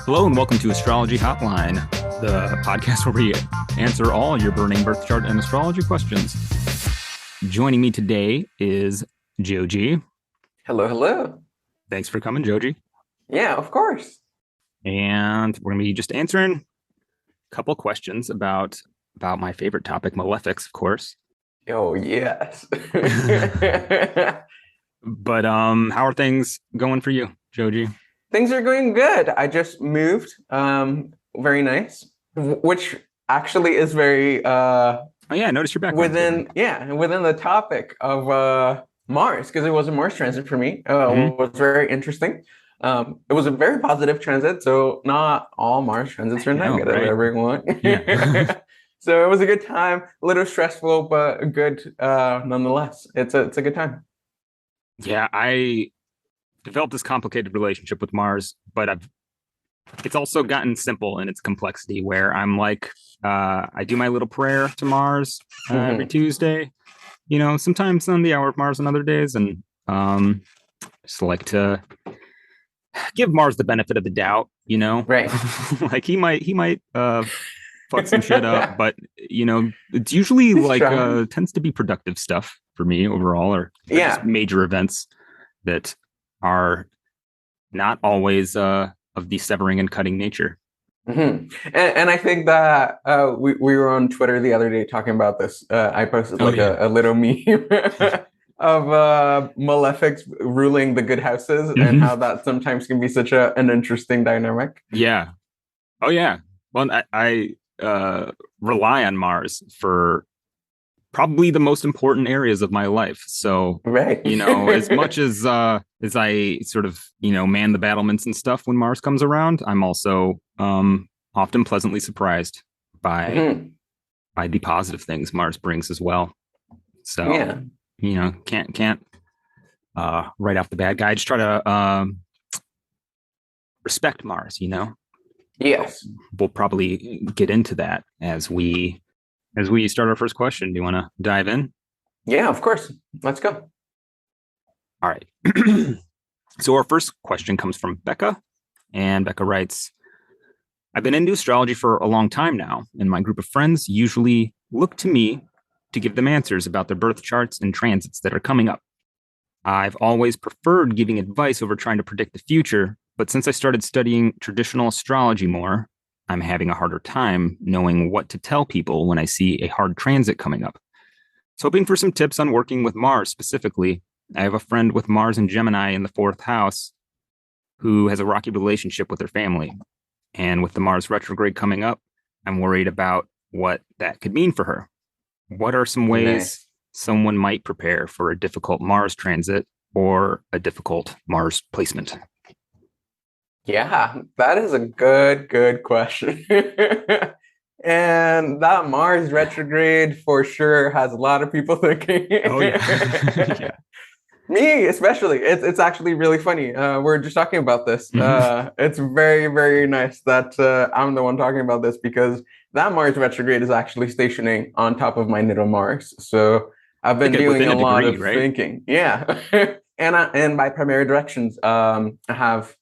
Hello and welcome to Astrology Hotline, the podcast where we answer all your burning birth chart and astrology questions. Joining me today is Joji. Hello, hello. Thanks for coming, Joji. Yeah, of course. And we're going to be just answering a couple questions about my favorite topic, malefics, of course. Oh, yes. But how are things going for you, Joji? Things are going good. I just moved. Very nice. Which actually is very oh yeah, I noticed your background within the topic of Mars, because it was a Mars transit for me. It was very interesting. It was a very positive transit, so not all Mars transits are negative, right. everyone. Yeah. So it was a good time, a little stressful, but good nonetheless. It's a good time. Yeah, I developed this complicated relationship with Mars, but it's also gotten simple in its complexity where I'm like, I do my little prayer to Mars every Tuesday, sometimes on the hour of Mars on other days. And just like to give Mars the benefit of the doubt, Right. like he might fuck some shit up, but it's usually tends to be productive stuff for me overall, or just major events that are not always of the severing and cutting nature. And I think that we were on Twitter the other day talking about this. I posted a little meme of malefics ruling the good houses and how that sometimes can be such an interesting dynamic. Yeah. Oh yeah. Well, I rely on Mars for probably the most important areas of my life. So, right. As much as I sort of, man the battlements and stuff when Mars comes around, I'm also often pleasantly surprised by the positive things Mars brings as well. So, can't write off the bad guy. Just try to respect Mars, Yes. We'll probably get into that as we start our first question. Do you want to dive in? Yeah, of course. Let's go. All right. So our first question comes from Becca, and Becca writes, I've been into astrology for a long time now, and my group of friends usually look to me to give them answers about their birth charts and transits that are coming up. I've always preferred giving advice over trying to predict the future, but since I started studying traditional astrology more, I'm having a harder time knowing what to tell people when I see a hard transit coming up. So hoping for some tips on working with Mars specifically. I have a friend with Mars and Gemini in the 4th house who has a rocky relationship with her family. And with the Mars retrograde coming up, I'm worried about what that could mean for her. What are some ways someone might prepare for a difficult Mars transit or a difficult Mars placement? Yeah, that is a good question. And that Mars retrograde for sure has a lot of people thinking. Oh, yeah. Yeah. Me, especially. It's actually really funny. We're just talking about this. It's very, very nice that I'm the one talking about this because that Mars retrograde is actually stationing on top of my natal Mars. So I've been doing a lot of thinking. Yeah. And by primary directions, I have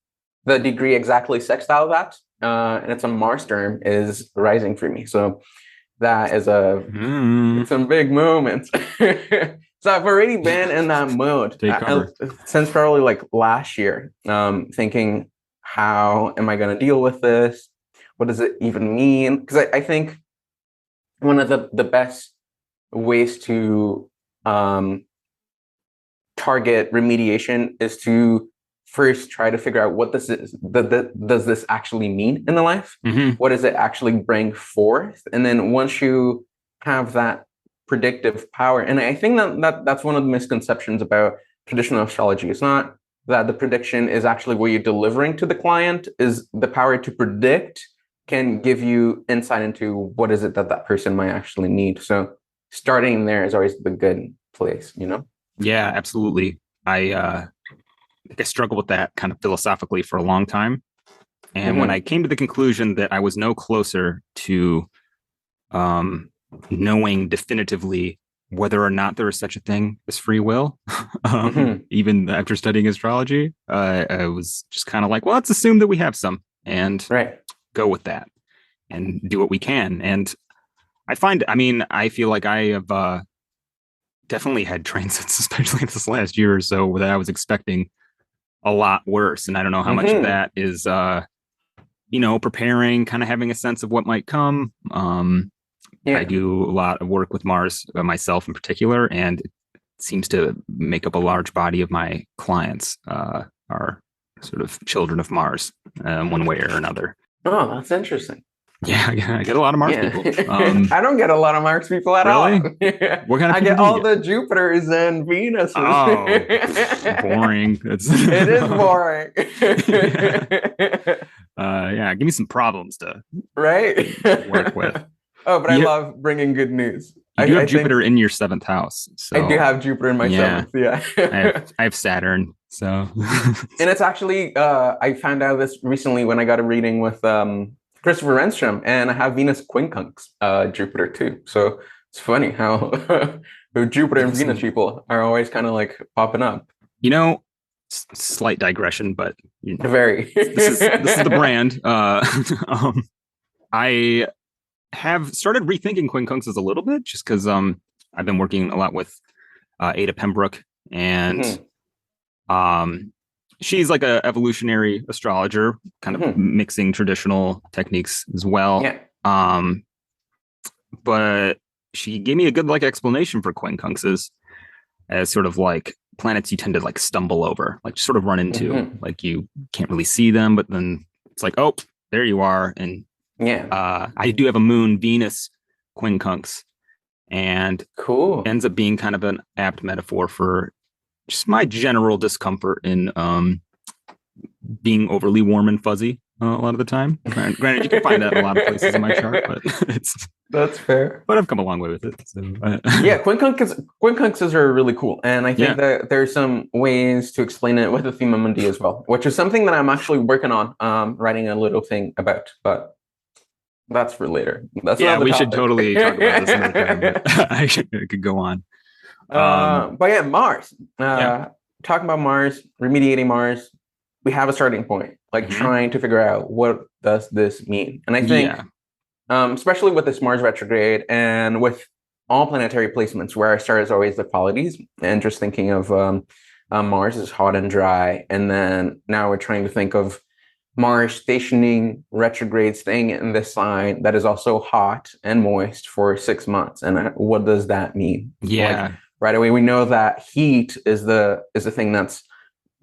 the degree exactly sextile that, and it's a Mars term, is rising for me. So that is some big moments. So I've already been in that mode since probably like last year, thinking, how am I going to deal with this? What does it even mean? Because I think one of the best ways to target remediation is to first try to figure out what does this actually mean in the life? What does it actually bring forth? And then once you have that predictive power, and I think that's one of the misconceptions about traditional astrology. It's not that the prediction is actually what you're delivering to the client, is the power to predict can give you insight into what is it that person might actually need. So starting there is always the good place, Yeah, absolutely. I struggled with that kind of philosophically for a long time. And when I came to the conclusion that I was no closer to knowing definitively whether or not there is such a thing as free will, even after studying astrology, I was just kind of like, well, let's assume that we have some. and Right. go with that and do what we can. And I feel like I have definitely had transits, especially this last year or so, that I was expecting a lot worse. And I don't know how much of that is, preparing, kind of having a sense of what might come. I do a lot of work with Mars myself in particular, and it seems to make up a large body of my clients are sort of children of Mars, one way or another. Oh, that's interesting. Yeah, I get a lot of Mars people. I don't get a lot of Mars people at really? all. What kind of I people get do you all get? the Jupiters and Venuses. Oh, boring. It is boring. Yeah, give me some problems to Right? work with. Oh, but I love bringing good news. You do have I Jupiter think in your 7th house. So I do have Jupiter in my yeah, 7th. Yeah. I have Saturn. So And it's actually I found out this recently when I got a reading with Christopher Renstrom, and I have Venus quincunx Jupiter too. So it's funny how Jupiter and Venus people are always kind of like popping up. Slight digression, but Very. This is the brand. I have started rethinking quincunxes a little bit, just because I've been working a lot with Ada Pembroke, and she's like a evolutionary astrologer, kind of mixing traditional techniques as well. Yeah. But she gave me a good explanation for quincunxes as sort of like planets you tend to stumble over, sort of run into, like you can't really see them, but then it's like, oh, there you are. And I do have a moon Venus quincunx, and cool. ends up being kind of an apt metaphor for just my general discomfort in being overly warm and fuzzy a lot of the time. Granted, you can find that in a lot of places in my chart, but that's fair. But I've come a long way with it. So, yeah, quincunxes are really cool, and I think that there's some ways to explain it with the theme of Mundi as well, which is something that I'm actually working on, writing a little thing about, but that's for later. That's we should totally talk about this another time. But I could go on. But yeah, Mars. Talking about Mars, remediating Mars, we have a starting point, trying to figure out what does this mean. And I think, especially with this Mars retrograde and with all planetary placements, where I start is always the qualities, and just thinking of Mars is hot and dry, and then now we're trying to think of Mars stationing retrograde, staying in this sign that is also hot and moist for 6 months. And what does that mean? Yeah. Right away, we know that heat is the thing that's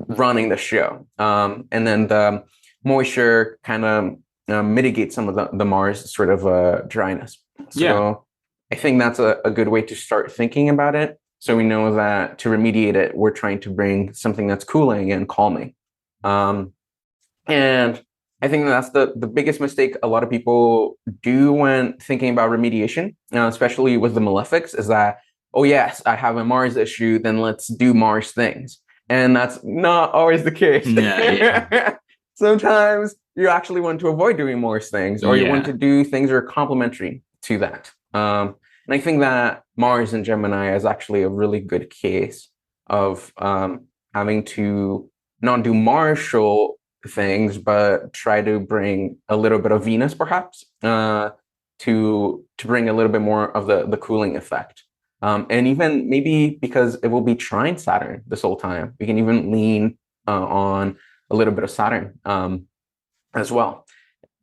running the show, and then the moisture kind of mitigates some of the Mars sort of dryness. So I think that's a good way to start thinking about it. So we know that to remediate it, we're trying to bring something that's cooling and calming. And I think that's the biggest mistake a lot of people do when thinking about remediation, especially with the malefics, is that, oh yes, I have a Mars issue, then let's do Mars things. And that's not always the case. Sometimes you actually want to avoid doing Mars things, or you want to do things that are complementary to that. And I think that Mars in Gemini is actually a really good case of having to not do martial things, but try to bring a little bit of Venus, perhaps, to bring a little bit more of the cooling effect. And even maybe because it will be trine Saturn this whole time, we can even lean on a little bit of Saturn as well.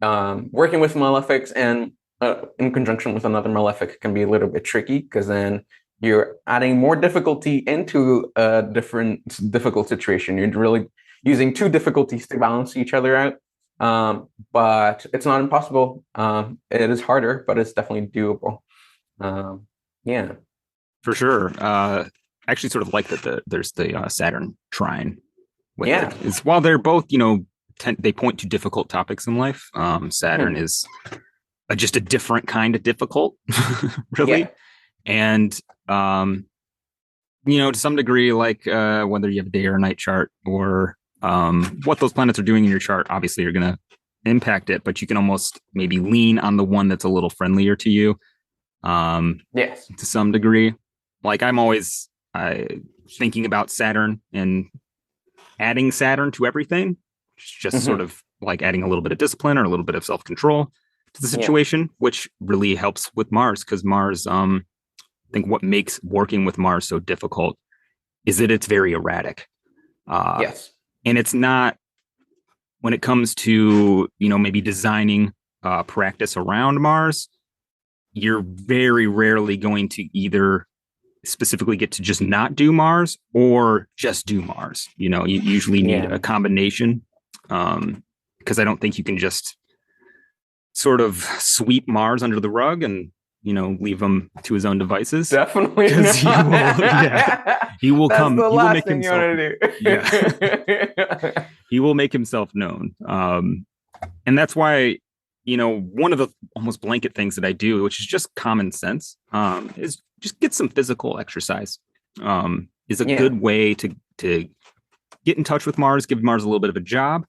Working with malefics and in conjunction with another malefic can be a little bit tricky, because then you're adding more difficulty into a different difficult situation. You're really using two difficulties to balance each other out. But it's not impossible. It is harder, but it's definitely doable. Yeah. For sure. I actually sort of like that there's the Saturn trine with it. While they're both, they point to difficult topics in life, Saturn is just a different kind of difficult, really. And, to some degree, whether you have a day or a night chart, or what those planets are doing in your chart, obviously you're going to impact it, but you can almost maybe lean on the one that's a little friendlier to you. To some degree. I'm always thinking about Saturn and adding Saturn to everything, just sort of like adding a little bit of discipline or a little bit of self-control to the situation, which really helps with Mars, because Mars, I think what makes working with Mars so difficult is that it's very erratic. Yes. And it's not, when it comes to, maybe designing practice around Mars, you're very rarely going to either specifically get to just not do Mars or just do Mars. You usually need a combination, because I don't think you can just sort of sweep Mars under the rug and leave him to his own devices. Definitely he will That's come. The he last will make thing himself. You want to do. He will make himself known, and that's why one of the almost blanket things that I do, which is just common sense, is just get some physical exercise. Is a good way to get in touch with Mars, give Mars a little bit of a job.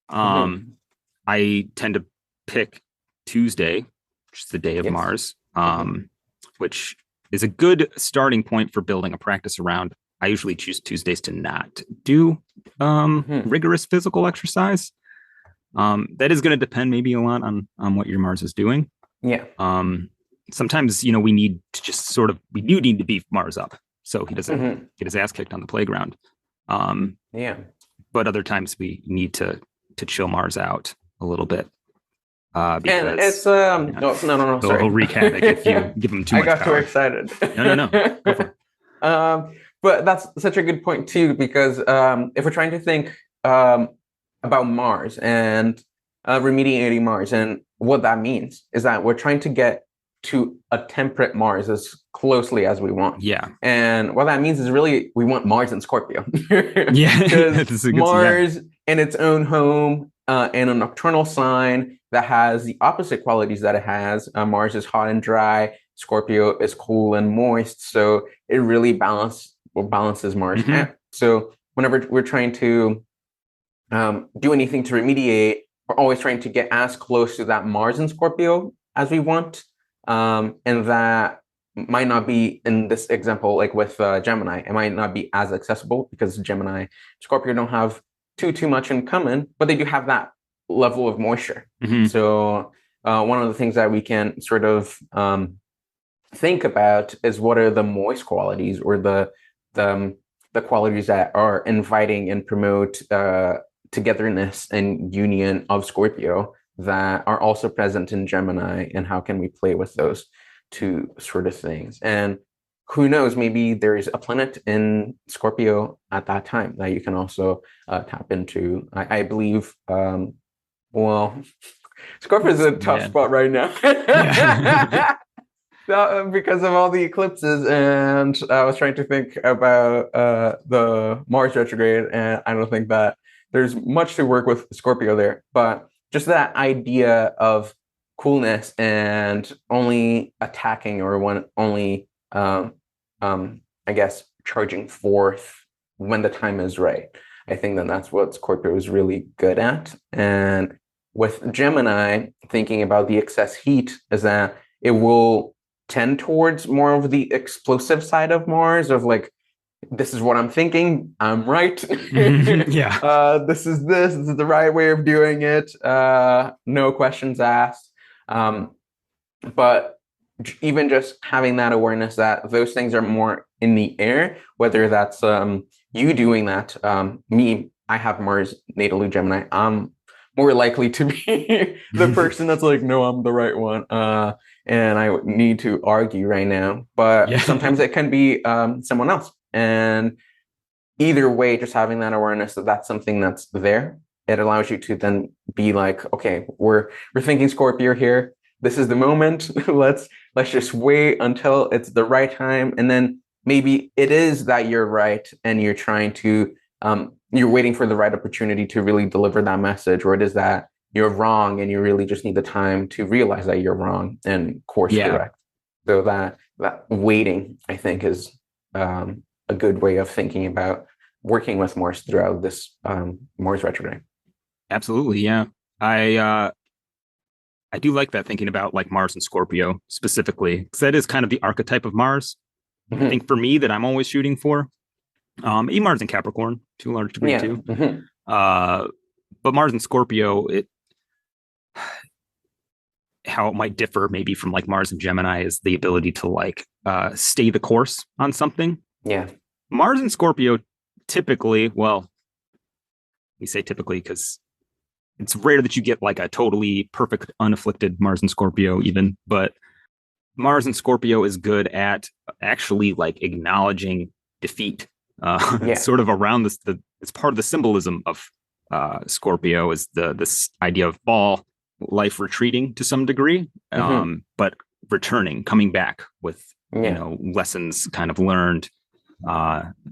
I tend to pick Tuesday, which is the day of Mars, which is a good starting point for building a practice around. I usually choose Tuesdays to not do rigorous physical exercise. That is going to depend maybe a lot on what your Mars is doing. Sometimes, we need to just we do need to beef Mars up so he doesn't get his ass kicked on the playground. But other times we need to chill Mars out a little bit. Because, and it's no, sorry. He'll wreak havoc if you give him too much power. I got too excited. No. Go for it. But that's such a good point too, because if we're trying to think about Mars and remediating Mars, and what that means is that we're trying to get to a temperate Mars as closely as we want. And what that means is really we want Mars in Scorpio. Because Mars in its own home in a nocturnal sign that has the opposite qualities that it has. Mars is hot and dry. Scorpio is cool and moist. So it really balances Mars out. So whenever we're trying to do anything to remediate, we're always trying to get as close to that Mars in Scorpio as we want. And that might not be, in this example, like with Gemini, it might not be as accessible because Gemini, Scorpio don't have too much in common, but they do have that level of moisture. So one of the things that we can sort of think about is what are the moist qualities, or the qualities that are inviting and promote togetherness and union of Scorpio that are also present in Gemini, and how can we play with those two sort of things. And who knows, maybe there's a planet in Scorpio at that time that you can also tap into. I believe, Scorpio is a tough spot right now. Because of all the eclipses, and I was trying to think about the Mars retrograde, and I don't think that there's much to work with Scorpio there, but just that idea of coolness and only attacking, or only I guess charging forth when the time is right. I think that's what Scorpio is really good at. And with Gemini, thinking about the excess heat is that it will tend towards more of the explosive side of Mars, of like, this is what I'm thinking, I'm right. This is the right way of doing it. No questions asked. But even just having that awareness that those things are more in the air, whether that's you doing that, me, I have Mars natally Gemini, I'm more likely to be the person that's like, no, I'm the right one. And I need to argue right now. But sometimes it can be someone else. And either way, just having that awareness that that's something that's there, it allows you to then be like, okay, we're thinking Scorpio here. This is the moment. let's just wait until it's the right time. And then maybe it is that you're right, and you're trying to, you're waiting for the right opportunity to really deliver that message, or it is that you're wrong and you really just need the time to realize that you're wrong and course correct. So that waiting, I think, is a good way of thinking about working with Mars throughout this Mars retrograde. Absolutely, yeah. I do like that, thinking about like Mars and Scorpio specifically, because that is kind of the archetype of Mars. I think for me that I'm always shooting for. Mars and Capricorn to a large degree too. But Mars and Scorpio, how it might differ maybe from like Mars and Gemini is the ability to like stay the course on something. Yeah. Mars and Scorpio typically, well, we say typically because it's rare that you get like a totally perfect, unafflicted Mars and Scorpio even, but Mars and Scorpio is good at actually like acknowledging defeat. Sort of around this, it's part of the symbolism of Scorpio is this idea of fall, life retreating to some degree, but returning, coming back with lessons kind of learned,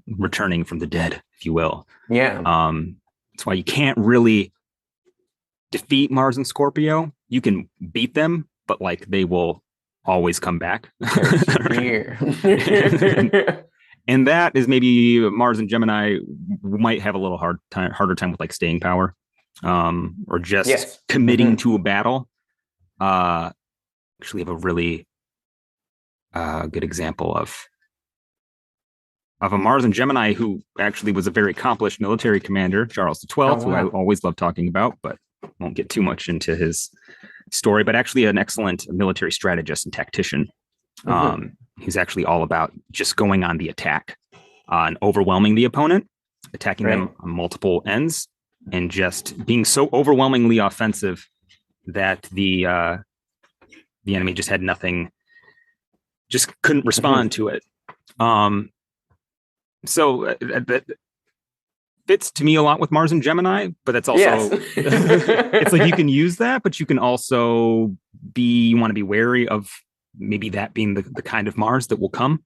returning from the dead, if you will. Yeah. That's why you can't really defeat Mars and Scorpio. You can beat them, but like they will always come back. And that is maybe Mars and Gemini might have a little harder time with like staying power, or just committing to a battle. Actually have a really good example of a Mars and Gemini who actually was a very accomplished military commander, Charles XII, who I always love talking about, but won't get too much into his story, but actually an excellent military strategist and tactician. He's actually all about just going on the attack and overwhelming the opponent, attacking them on multiple ends, and just being so overwhelmingly offensive that the enemy just had nothing, just couldn't respond to it. So that fits to me a lot with Mars and Gemini, but that's also it's like you can use that, but you can also you want to be wary of maybe that being the kind of Mars that will come.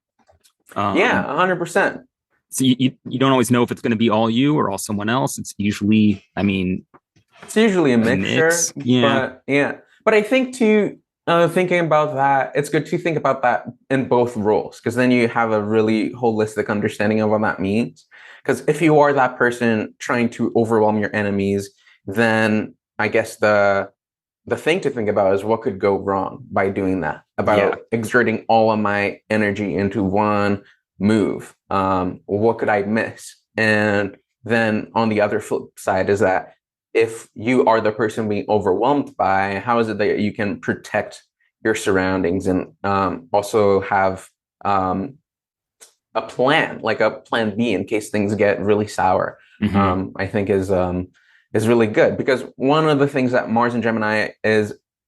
100%. So you don't always know if it's going to be all you or all someone else. It's usually, it's usually a mixture. But I think thinking about that, it's good to think about that in both roles, because then you have a really holistic understanding of what that means. Because if you are that person trying to overwhelm your enemies, then I guess the thing to think about is what could go wrong by doing that, about exerting all of my energy into one move. What could I miss? And then on the other flip side is that if you are the person being overwhelmed by, how is it that you can protect your surroundings and also have a plan, like a plan B in case things get really sour, I think is really good. Because one of the things that Mars and Gemini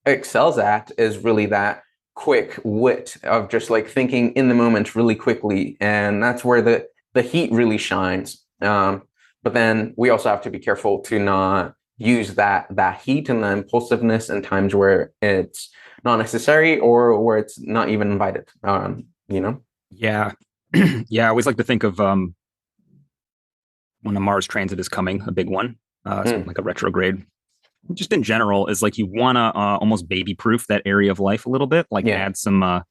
excels at is really that quick wit of just like thinking in the moment really quickly. And that's where the heat really shines. But then we also have to be careful to not use that heat and the impulsiveness in times where it's not necessary or where it's not even invited. Yeah. I always like to think of when a Mars transit is coming, a big one, like a retrograde. Just in general, is like you want to almost baby-proof that area of life a little bit, like add some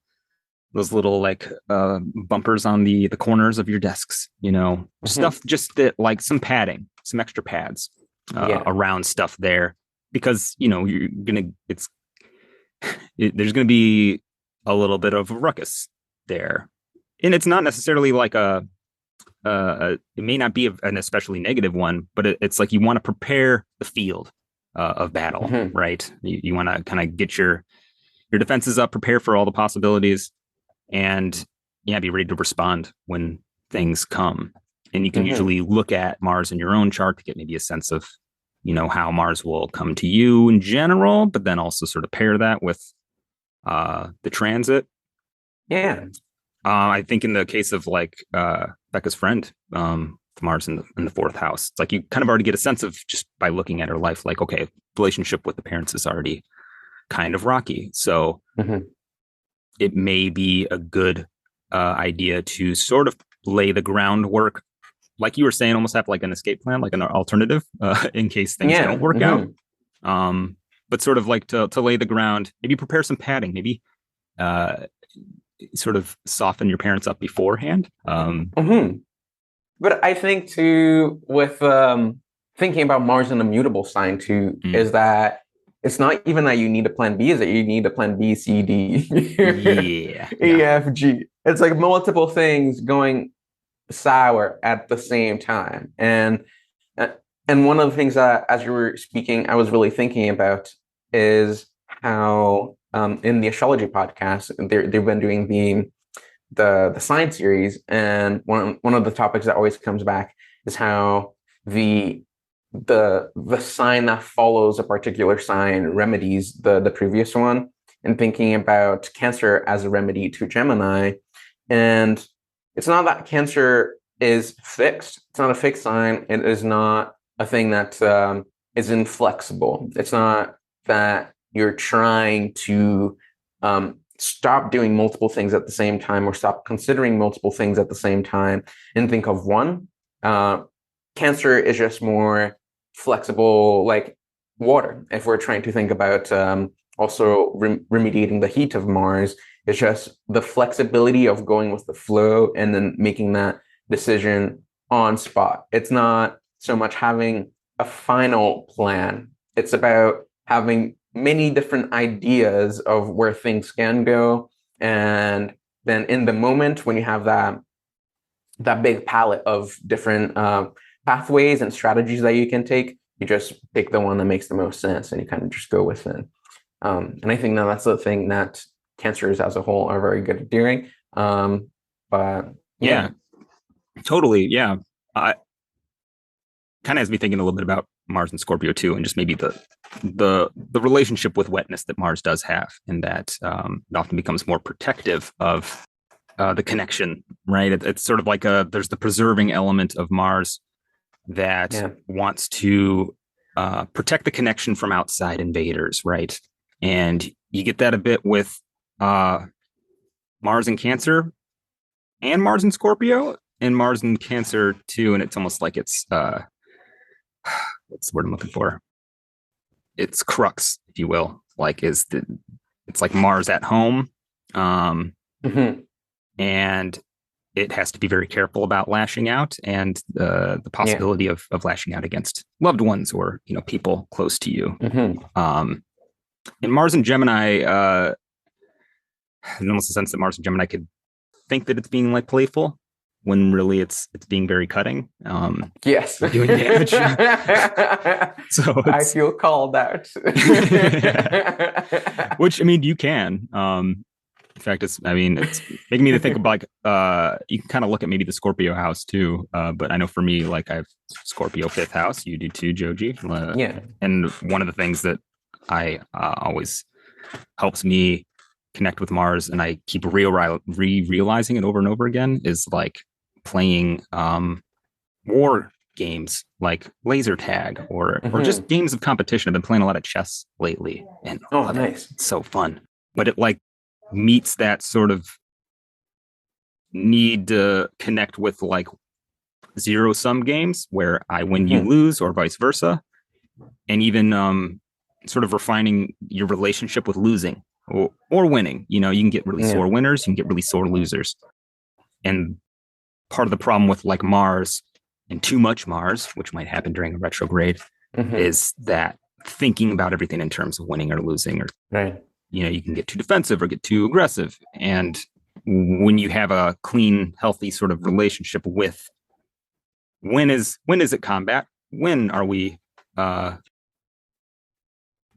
those little like bumpers on the corners of your desks, stuff just that, like some padding, some extra pads around stuff there, because there's gonna be a little bit of a ruckus there, and it's not necessarily like it may not be an especially negative one, but it's like you want to prepare the field of battle, right? You want to kind of get your defenses up, prepare for all the possibilities, and be ready to respond when things come. And you can usually look at Mars in your own chart to get maybe a sense of, how Mars will come to you in general, but then also sort of pair that with the transit. I think in the case of like Becca's friend, Mars in the fourth house, it's like you kind of already get a sense of, just by looking at her life, like, okay, relationship with the parents is already kind of rocky. So it may be a good idea to sort of lay the groundwork, like you were saying, almost have like an escape plan, like an alternative in case things don't work out. But sort of like to lay the ground, maybe prepare some padding, maybe sort of soften your parents up beforehand. But I think too, with thinking about Mars in a mutable sign too, is that it's not even that you need a plan B, is that you need a plan B, C, D, E, F, G. It's like multiple things going sour at the same time. And And one of the things that, as you were speaking, I was really thinking about is how in the astrology podcast, they've been doing the sign series, and one of the topics that always comes back is how the the sign that follows a particular sign remedies the previous one, and thinking about Cancer as a remedy to Gemini. And it's not that Cancer is fixed. It's not a fixed sign. It is not a thing that is inflexible. It's not that you're trying to stop doing multiple things at the same time, or stop considering multiple things at the same time and think of one. Cancer is just more flexible, like water. If we're trying to think about also remediating the heat of Mars, it's just the flexibility of going with the flow and then making that decision on spot. It's not so much having a final plan. It's about having many different ideas of where things can go. And then in the moment, when you have that big palette of different pathways and strategies that you can take, you just pick the one that makes the most sense and you kind of just go with it. And I think that that's the thing that Cancers as a whole are very good at doing. But yeah, totally. Yeah. I kind of has me thinking a little bit about Mars and Scorpio too, and just maybe the relationship with wetness that Mars does have, and that it often becomes more protective of the connection, right? It's sort of like there's the preserving element of Mars that wants to protect the connection from outside invaders, right? And you get that a bit with Mars in Cancer and Mars in Scorpio and Mars in Cancer too. And it's almost like it's what's the word I'm looking for? It's crux, if you will. Like it's like Mars at home. And it has to be very careful about lashing out, and the possibility of lashing out against loved ones or people close to you. In Mars and Gemini, there's almost a sense that Mars and Gemini could think that it's being like playful, when really it's being very cutting. Yes, doing damage. So I feel called out. Which, I mean, you can. In fact, it's making me think of like you can kind of look at maybe the Scorpio house too. But I know for me, like I have Scorpio 5th house. You do too, Joji. And one of the things that I always helps me connect with Mars, and I keep realizing it over and over again, is like playing war games like laser tag or just games of competition. I've been playing a lot of chess lately, and nice. It's so fun. But it like meets that sort of need to connect with like zero sum games where I win, you lose, or vice versa. And even sort of refining your relationship with losing or winning. You can get really sore winners, you can get really sore losers. And part of the problem with like Mars and too much Mars, which might happen during a retrograde, is that thinking about everything in terms of winning or losing, or you can get too defensive or get too aggressive. And when you have a clean, healthy sort of relationship with when is it combat? When are we in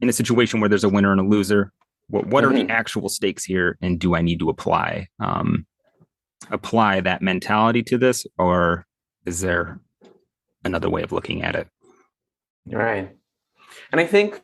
a situation where there's a winner and a loser? What are the actual stakes here? And do I need to apply that mentality to this, or is there another way of looking at it? Right. And I think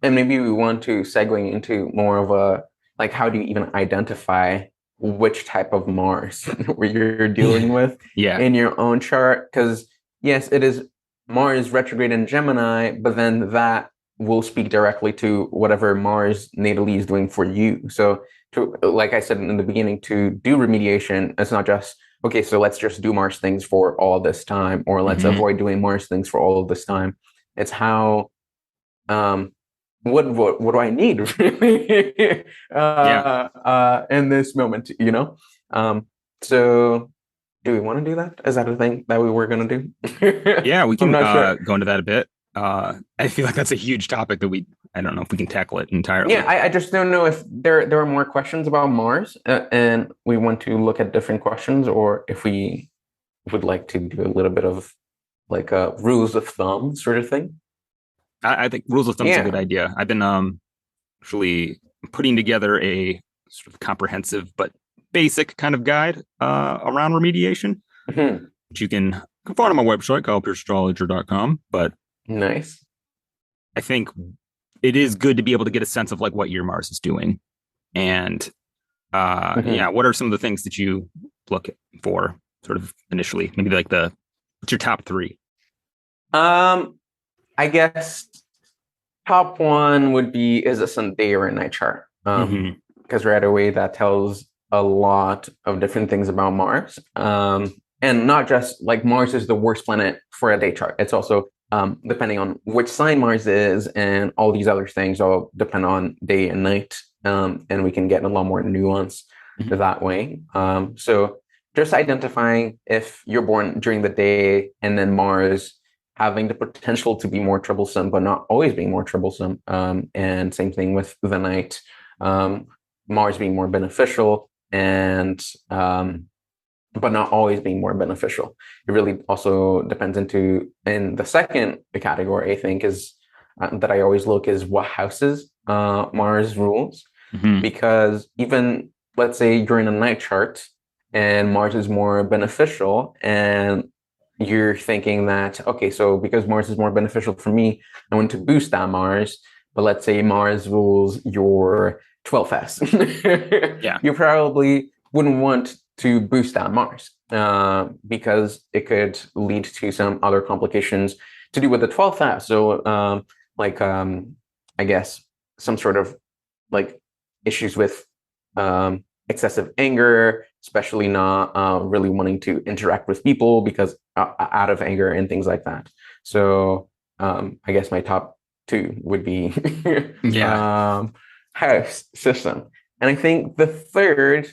and maybe we want to segue into more of a, like, how do you even identify which type of Mars you're dealing with in your own chart? Because yes, it is Mars retrograde in Gemini, but then that will speak directly to whatever Mars natally is doing for you. So like I said in the beginning, to do remediation, it's not just, okay, so let's just do Mars things for all this time, or let's avoid doing Mars things for all of this time. It's how, what do I need really in this moment, So do we want to do that? Is that a thing that we were going to do? Yeah, we can go into that a bit. I feel like that's a huge topic that I don't know if we can tackle it entirely. Yeah, I just don't know if there are more questions about Mars and we want to look at different questions, or if we would like to do a little bit of like a rules of thumb sort of thing. I think rules of thumb is a good Yeah. idea. I've been actually putting together a sort of comprehensive but basic kind of guide around remediation, Mhm. which you can find on my website, Astrology.com. But Nice. I think it is good to be able to get a sense of like what your Mars is doing. And yeah, Mhm. what are some of the things that you look for sort of initially? Maybe like what's your top three? Um, I guess top one would be, is this a day or a night chart? Mm-hmm. Because right away that tells a lot of different things about Mars. And not just like Mars is the worst planet for a day chart. It's also depending on which sign Mars is, and all these other things all depend on day and night. And we can get a lot more nuance Mm-hmm. that way. So just identifying if you're born during the day and then Mars having the potential to be more troublesome, but not always being more troublesome. And same thing with the night, um, Mars being more beneficial and but not always being more beneficial. It really also depends in the second category, I think, is that I always look is what houses Mars rules, Mm-hmm. because even let's say you're in a night chart and Mars is more beneficial, and you're thinking that, okay, so because Mars is more beneficial for me, I want to boost that Mars. But let's say Mars rules your 12th house. Yeah. You probably wouldn't want to boost that Mars because it could lead to some other complications to do with the 12th house. So, I guess some sort of like issues with excessive anger, especially not really wanting to interact with people because out of anger and things like that. So I guess my top two would be Yeah. house system. And I think the third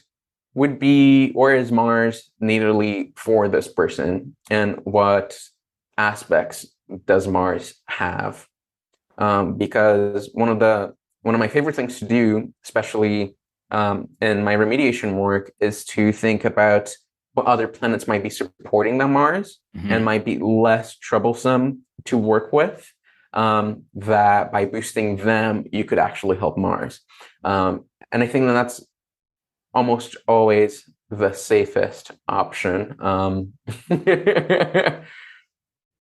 would be, where is Mars natally for this person, and what aspects does Mars have? Because one of my favorite things to do, especially in my remediation work, is to think about what other planets might be supporting the Mars and Mm-hmm. might be less troublesome to work with. That by boosting them, you could actually help Mars. And I think that's almost always the safest option.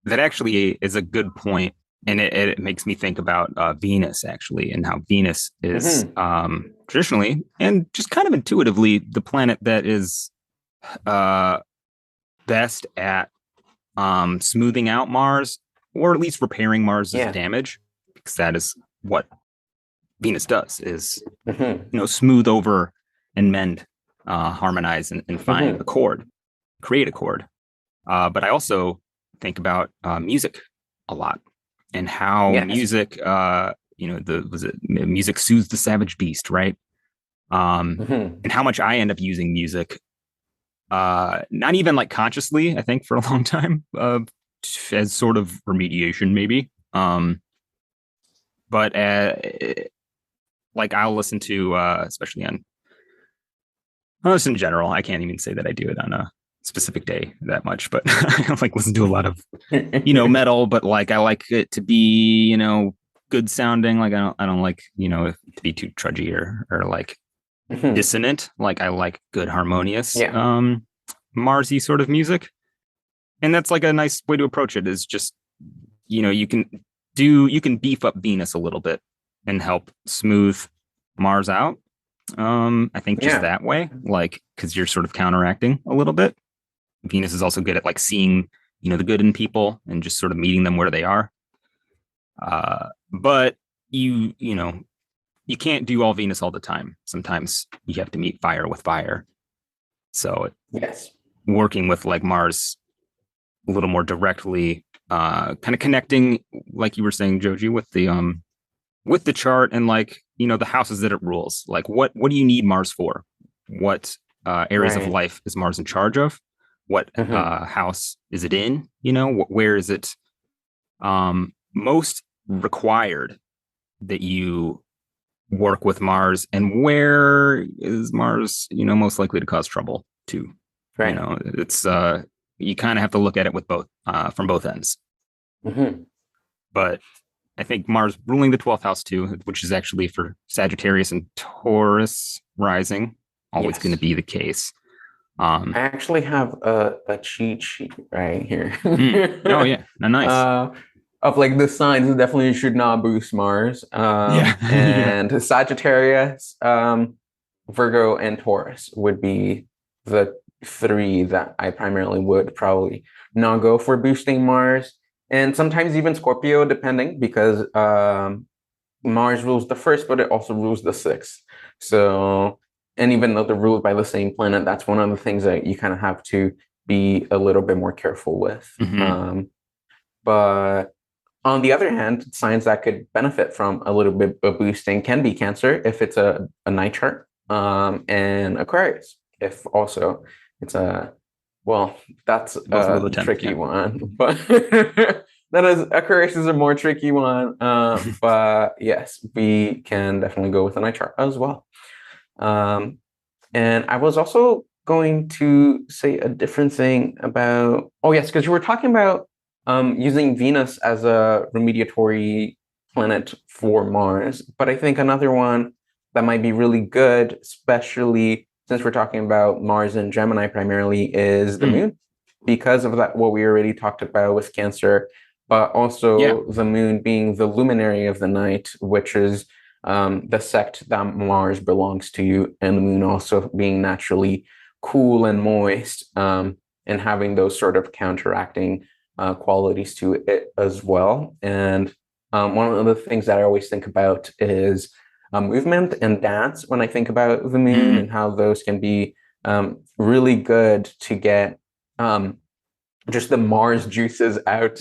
That actually is a good point, and it makes me think about Venus actually, and how Venus is Mhm. traditionally and just kind of intuitively the planet that is uh, best at smoothing out Mars, or at least repairing Mars's Yeah. damage, because that is what Venus does, is Mhm. smooth over and mend, harmonize, and find a Mhm. chord, create a chord. But I also think about music a lot, and how Yes. music, the was it music soothes the savage beast, right? Mhm. And how much I end up using music, not even like consciously, I think, for a long time, as sort of remediation, maybe. But like I'll listen to, especially on, I listen in general. I can't even say that I do it on a specific day that much, but I like listen to a lot of metal, but like I like it to be, good sounding. Like I don't like, it to be too trudgy or like Mhm. dissonant. Like I like good harmonious, Yeah. Marsy sort of music. And that's like a nice way to approach it, is just, you can beef up Venus a little bit and help smooth Mars out. I think just Yeah. that way, like, because you're sort of counteracting a little bit. Venus is also good at like seeing, the good in people and just sort of meeting them where they are. But you can't do all Venus all the time. Sometimes you have to meet fire with fire. So Yes. working with like Mars a little more directly, kind of connecting, like you were saying, Joji, with the chart, and like, the houses that it rules. Like what do you need Mars for? What areas of Right. life is Mars in charge of? What Mhm. house is it in? Where is it most required that you work with Mars, and where is Mars, most likely to cause trouble too? Right. It's you kind of have to look at it with both from both ends. But I think Mars ruling the 12th house too, which is actually for Sagittarius and Taurus rising, always going to be the case. I actually have a cheat sheet right here. Oh yeah, nice. Of like the signs that definitely should not boost Mars. And Sagittarius, Virgo, and Taurus would be the three that I primarily would probably not go for boosting Mars. And sometimes even Scorpio, depending, because Mars rules the first, but it also rules the sixth. So, and even though they're ruled by the same planet, that's one of the things that you kind of have to be a little bit more careful with. But on the other hand, signs that could benefit from a little bit of boosting can be Cancer if it's a night chart, and Aquarius if also it's that's a tricky one, but that is Aquarius is a more tricky one. But yes, we can definitely go with a night chart as well. And I was also going to say a different thing about, because you were talking about using Venus as a remediatory planet for Mars. But I think another one that might be really good, especially since we're talking about Mars and Gemini primarily, is the moon, because of that, what we already talked about with Cancer, but also the moon being the luminary of the night, which is the sect that Mars belongs to, and the moon also being naturally cool and moist, and having those sort of counteracting qualities to it as well. And one of the things that I always think about is movement and dance when I think about the moon, and how those can be really good to get just the Mars juices out.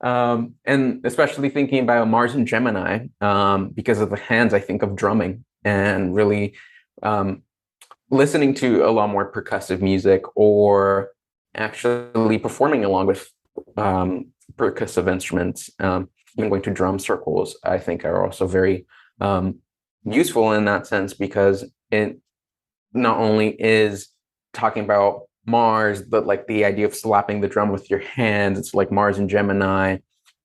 And especially thinking about Mars and Gemini, because of the hands, I think of drumming and really listening to a lot more percussive music, or actually performing along with percussive instruments. Even going to drum circles, I think, are also very useful in that sense, because it not only is talking about Mars, but like the idea of slapping the drum with your hands, it's like Mars and Gemini,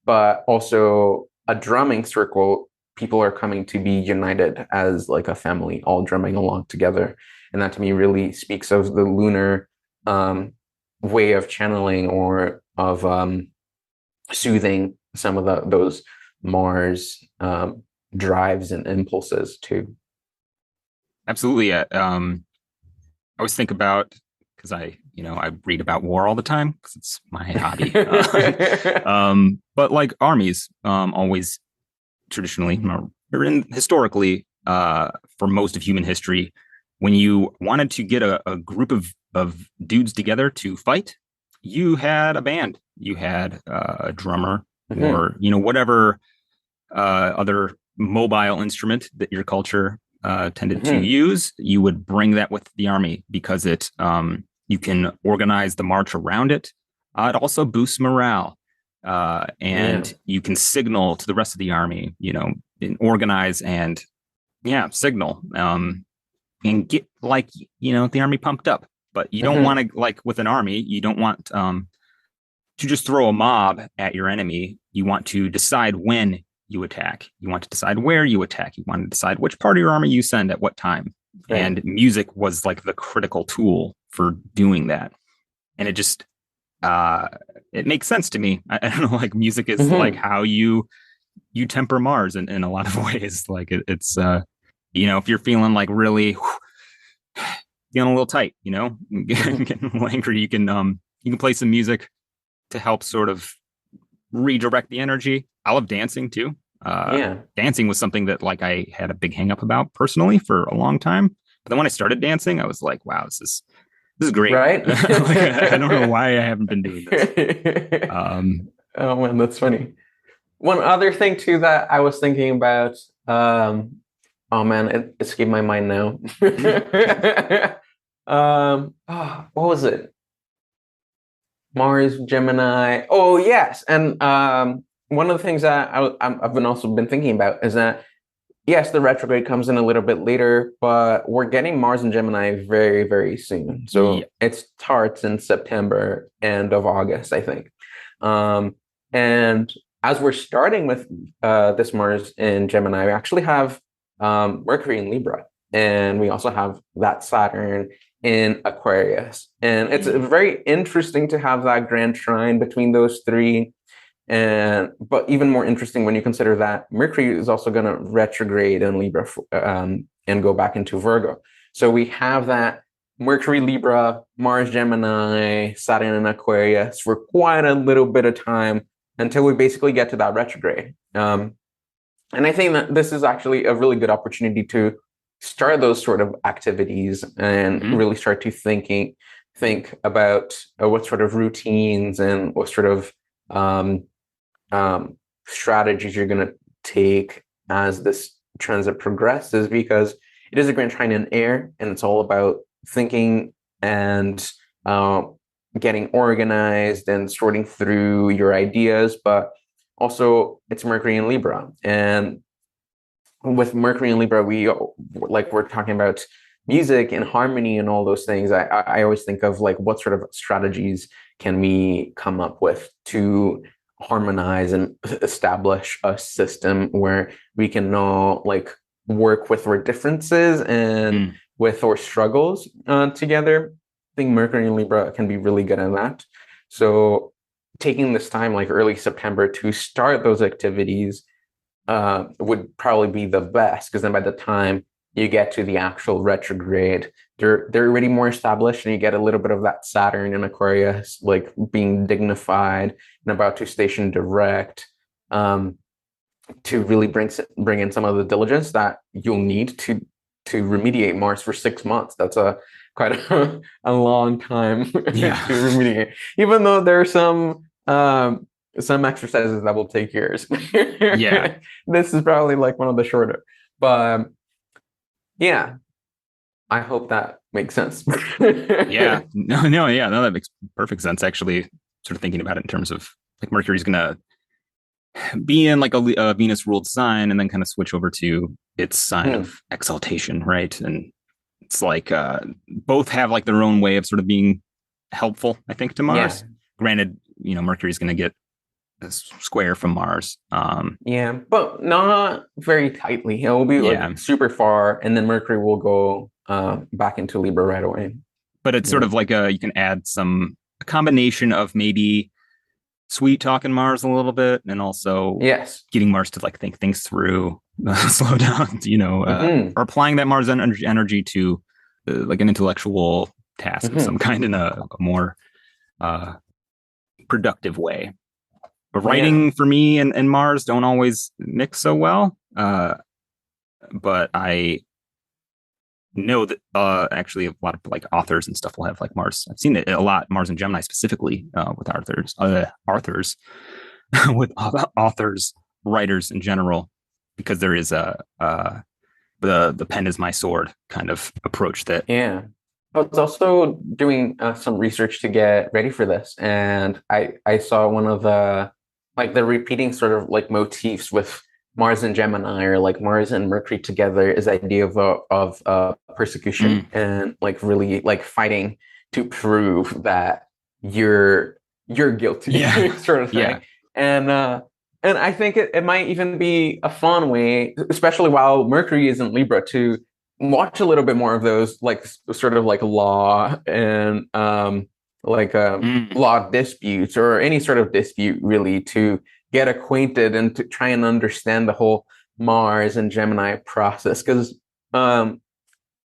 but also a drumming circle, people are coming to be united as like a family, all drumming along together. And that to me really speaks of the lunar way of channeling, or of soothing some of those Mars drives and impulses too. Absolutely. I always think about, because I read about war all the time because it's my hobby. But like armies, always traditionally, or historically, for most of human history, when you wanted to get a group of dudes together to fight, you had a band, you had a drummer, or whatever other mobile instrument that your culture tended to use. You would bring that with the army, because it you can organize the march around it. It also boosts morale, and you can signal to the rest of the army, and organize and signal, and get the army pumped up. But you don't want to, like with an army, you don't want to just throw a mob at your enemy. You want to decide when you attack. You want to decide where you attack. You want to decide which part of your army you send at what time. Right. And music was like the critical tool for doing that. And it just, it makes sense to me. I don't know, like music is like how you temper Mars in a lot of ways. Like it's, if you're feeling like really feeling a little tight, getting a little angry, you can play some music to help sort of redirect the energy. I love dancing too. Dancing was something that like I had a big hang up about personally for a long time. But then when I started dancing, I was like, wow, this is great. Right? I don't know why I haven't been doing this. Oh man, that's funny. One other thing too that I was thinking about, oh man, it escaped my mind now. What was it? Mars, Gemini. Oh yes, and one of the things that I've also been thinking about is that Yes, the retrograde comes in a little bit later, but we're getting Mars and Gemini very, very soon. Yeah. So it starts in September, end of August, I think. And as we're starting with this Mars in Gemini, we actually have Mercury in Libra, and we also have that Saturn in Aquarius. And it's very interesting to have that grand trine between those three. And but even more interesting when you consider that Mercury is also going to retrograde in Libra and go back into Virgo. So we have that Mercury Libra, Mars Gemini, Saturn in Aquarius for quite a little bit of time until we basically get to that retrograde. And I think that this is actually a really good opportunity to start those sort of activities and really start to think about what sort of routines and what sort of strategies you're going to take as this transit progresses, because it is a grand trine in air, and it's all about thinking and getting organized and sorting through your ideas, but also it's Mercury in Libra. And with Mercury in Libra, we're talking about music and harmony and all those things. I always think of like, what sort of strategies can we come up with to harmonize and establish a system where we can all like work with our differences and with our struggles together. I think Mercury in Libra can be really good at that. So taking this time, like early September, to start those activities would probably be the best, because then by the time you get to the actual retrograde, they're already more established, and you get a little bit of that Saturn in Aquarius, like being dignified and about to station direct, to really bring in some of the diligence that you'll need to remediate Mars for 6 months. That's quite a long time to remediate, even though there are some exercises that will take years. Yeah. This is probably like one of the shorter, but yeah, I hope that makes sense. Yeah. No, that makes perfect sense. Actually, sort of thinking about it in terms of like Mercury's gonna be in like a Venus ruled sign and then kind of switch over to its sign of exaltation, right? And it's like both have like their own way of sort of being helpful, I think, to Mars. Granted, Mercury's gonna get a square from Mars. Yeah, but not very tightly. It will be like super far, and then Mercury will go back into Libra right away. But it's sort of like you can add a combination of maybe sweet talking Mars a little bit, and also getting Mars to like think things through, slow down, or applying that Mars energy to like an intellectual task of some kind in a more productive way. But writing for me and Mars don't always mix so well. But I know that actually a lot of like authors and stuff will have like Mars. I've seen it a lot, Mars and Gemini specifically with authors, with authors, writers in general, because there is the pen is my sword kind of approach that. Yeah. I was also doing some research to get ready for this, and I saw one of the repeating sort of like motifs with Mars and Gemini, or like Mars and Mercury together, is the idea of persecution and like really like fighting to prove that you're guilty, sort of thing. And I think it might even be a fun way, especially while Mercury is in Libra, to watch a little bit more of those like sort of like law and law disputes, or any sort of dispute, really, to get acquainted and to try and understand the whole Mars and Gemini process. Because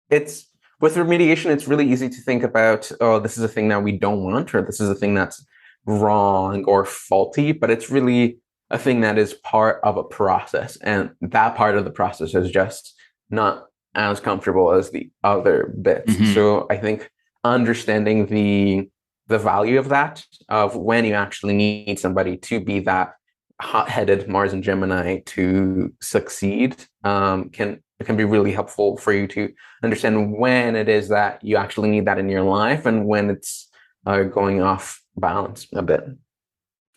it's with remediation, it's really easy to think about, oh, this is a thing that we don't want, or this is a thing that's wrong or faulty, but it's really a thing that is part of a process, and that part of the process is just not as comfortable as the other bits. So I think understanding the value of that, of when you actually need somebody to be that hot-headed Mars and Gemini to succeed, can be really helpful for you to understand when it is that you actually need that in your life, and when it's going off balance a bit.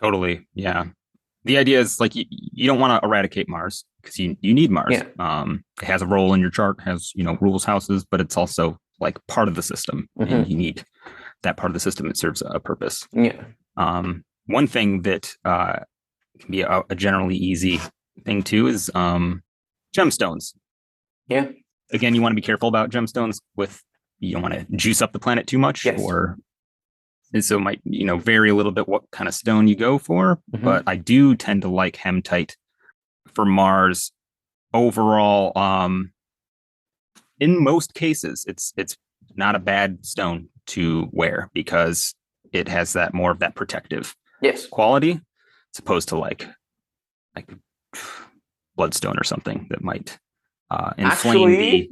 Totally, yeah. the idea is like you don't want to eradicate Mars because you need Mars. Yeah. It has a role in your chart, has rules houses, but it's also like part of the system, and you need that part of the system. It serves a purpose. Yeah. One thing that can be a generally easy thing too is gemstones. Yeah. Again, you want to be careful about gemstones. You don't want to juice up the planet too much, Yes. and so it might vary a little bit what kind of stone you go for. But I do tend to like hematite for Mars overall. In most cases, it's not a bad stone to wear because it has that more of that protective quality, as opposed to like bloodstone or something that might inflame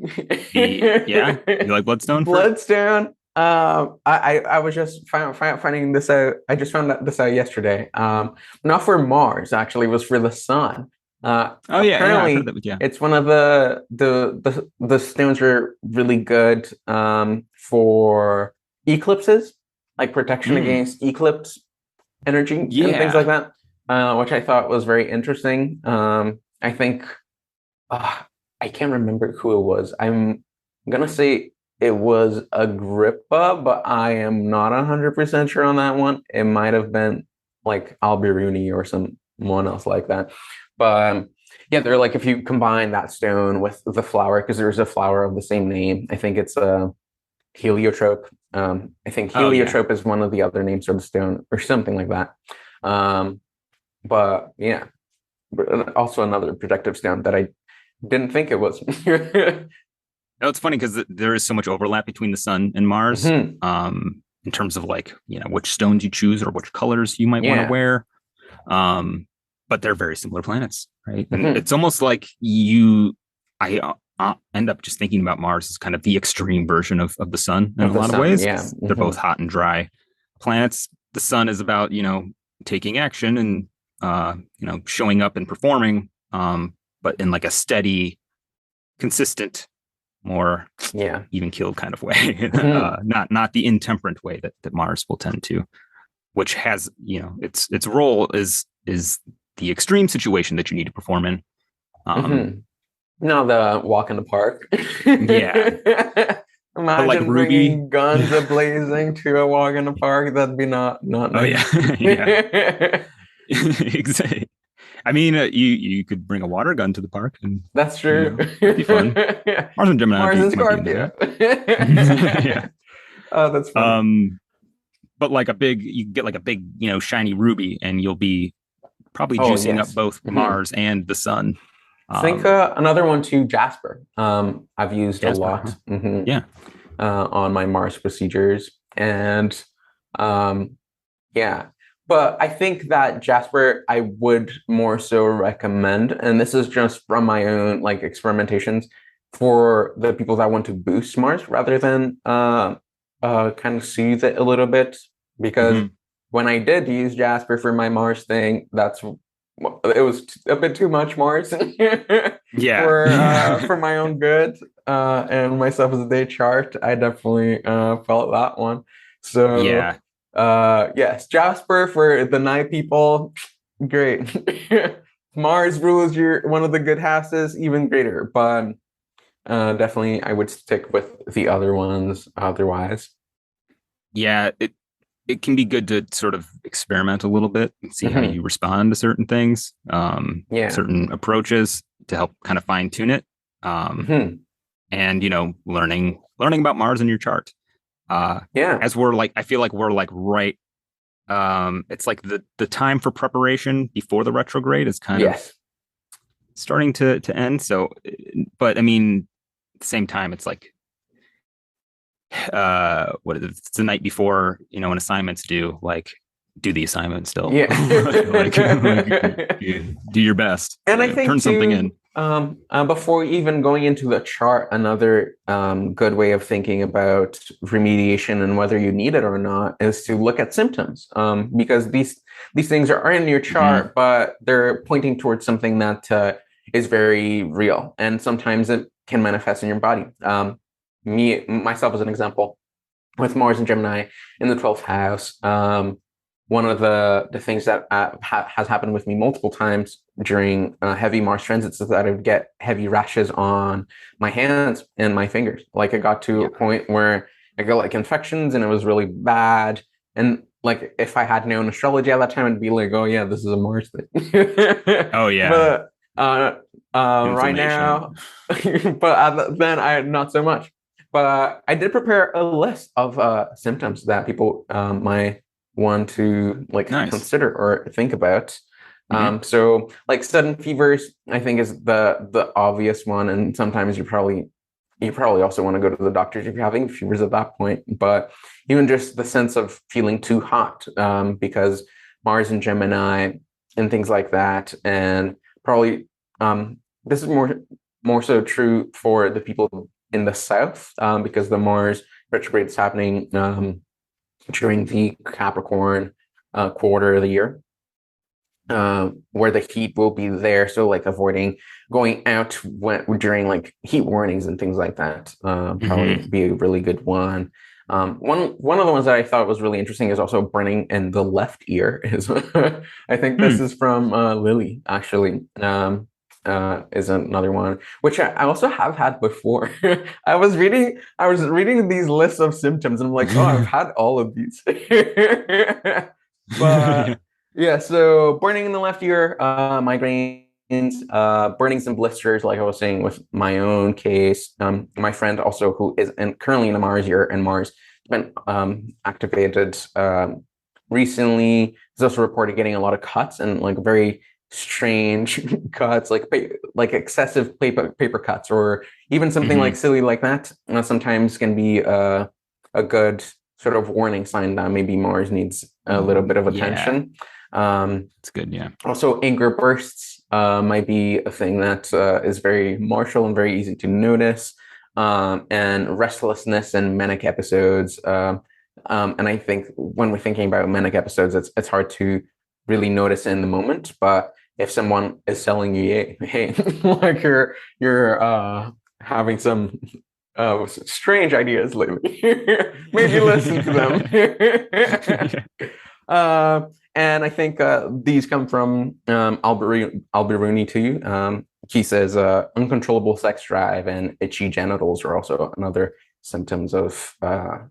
yeah. You like bloodstone? Bloodstone. I was just finding this out. I just found this out yesterday. Not for Mars, actually, it was for the sun. Apparently, it's one of the stones are really good for eclipses, like protection against eclipse energy and things like that, which I thought was very interesting. I think I can't remember who it was. I'm gonna say it was Agrippa, but I am not 100% sure on that one. It might have been like Albiruni or someone else like that. But yeah, they're like if you combine that stone with the flower, because there's a flower of the same name. I think it's a heliotrope. I think heliotrope is one of the other names for the stone or something like that. But yeah, also another protective stone that I didn't think it was. It's funny because there is so much overlap between the sun and Mars in terms of like, which stones you choose or which colors you might want to wear. But they're very similar planets, right? And it's almost like I end up just thinking about Mars as kind of the extreme version of the sun in a lot of ways. Yeah. They're both hot and dry planets. The sun is about, taking action and, showing up and performing, but in like a steady, consistent, more even keeled kind of way, not the intemperate way that Mars will tend to, which has, its role is the extreme situation that you need to perform in. Now the walk in the park. Imagine like bringing guns a blazing to a walk in the park. That'd be not nice. Yeah. Exactly. I mean, you could bring a water gun to the park, and that's true. That'd be fun. Mars and Gemini. Mars and Scorpio. Yeah. Oh, that's fun. But like you get like a big, shiny ruby, and you'll be probably juicing up both Mars and the sun. I think another one too, Jasper. I've used a lot. On my Mars procedures, and but I think that Jasper I would more so recommend, and this is just from my own like experimentations for the people that want to boost Mars rather than kind of soothe it a little bit, because when I did use Jasper for my Mars thing, it was a bit too much Mars for my own good and myself as a day chart. I definitely felt that one. So yes, Jasper for the night people, great. Mars rules one of the good houses, even greater. But definitely I would stick with the other ones otherwise. Yeah, it can be good to sort of experiment a little bit and see how you respond to certain things, certain approaches to help kind of fine tune it. And, learning about Mars in your chart. As we're like, I feel like we're like right. It's like the time for preparation before the retrograde is kind of starting to end. So, but I mean, at the same time, it's like, what is it? It's the night before, an assignment's due, like do the assignment still. like, do your best. And I think turn something in. Before even going into the chart, another good way of thinking about remediation and whether you need it or not is to look at symptoms, because these things are in your chart, but they're pointing towards something that is very real, and sometimes it can manifest in your body. Myself as an example, with Mars and Gemini in the 12th house, one of the things that has happened with me multiple times during heavy Mars transits is that I would get heavy rashes on my hands and my fingers. Like it got to a point where I got like infections and it was really bad. And like if I had known astrology at that time, I'd be like, oh yeah, this is a Mars thing. Oh yeah. But right now, but then I not so much. But I did prepare a list of symptoms that people might want to like Nice. consider or think about. Mm-hmm. So like sudden fevers, I think is the obvious one, and sometimes you probably also want to go to the doctors if you're having fevers at that point. But even just the sense of feeling too hot, because Mars and Gemini and things like that, and probably this is more so true for the people in the south, because the Mars retrograde is happening during the Capricorn quarter of the year, where the heat will be there. So like avoiding going out during like heat warnings and things like that, probably be a really good one. One of the ones that I thought was really interesting is also burning in the left ear. Is I think this is from Lily actually. Is another one which I also have had before. I was reading these lists of symptoms and I'm like, oh, I've had all of these. But yeah, so burning in the left ear, migraines, burnings and blisters, like I was saying with my own case. My friend also who is currently in the Mars year, and Mars has been activated recently, is also reported getting a lot of cuts and like very strange cuts, like excessive paper cuts, or even something like silly like that. Sometimes can be a good sort of warning sign that maybe Mars needs a little bit of attention. It's good, yeah. Also, anger bursts might be a thing that is very martial and very easy to notice, and restlessness and manic episodes. And I think when we're thinking about manic episodes, it's hard to really notice in the moment. But if someone is telling you, hey, like you're having some strange ideas lately, maybe listen to them. And I think these come from Alberuni too. He says uncontrollable sex drive and itchy genitals are also another symptoms of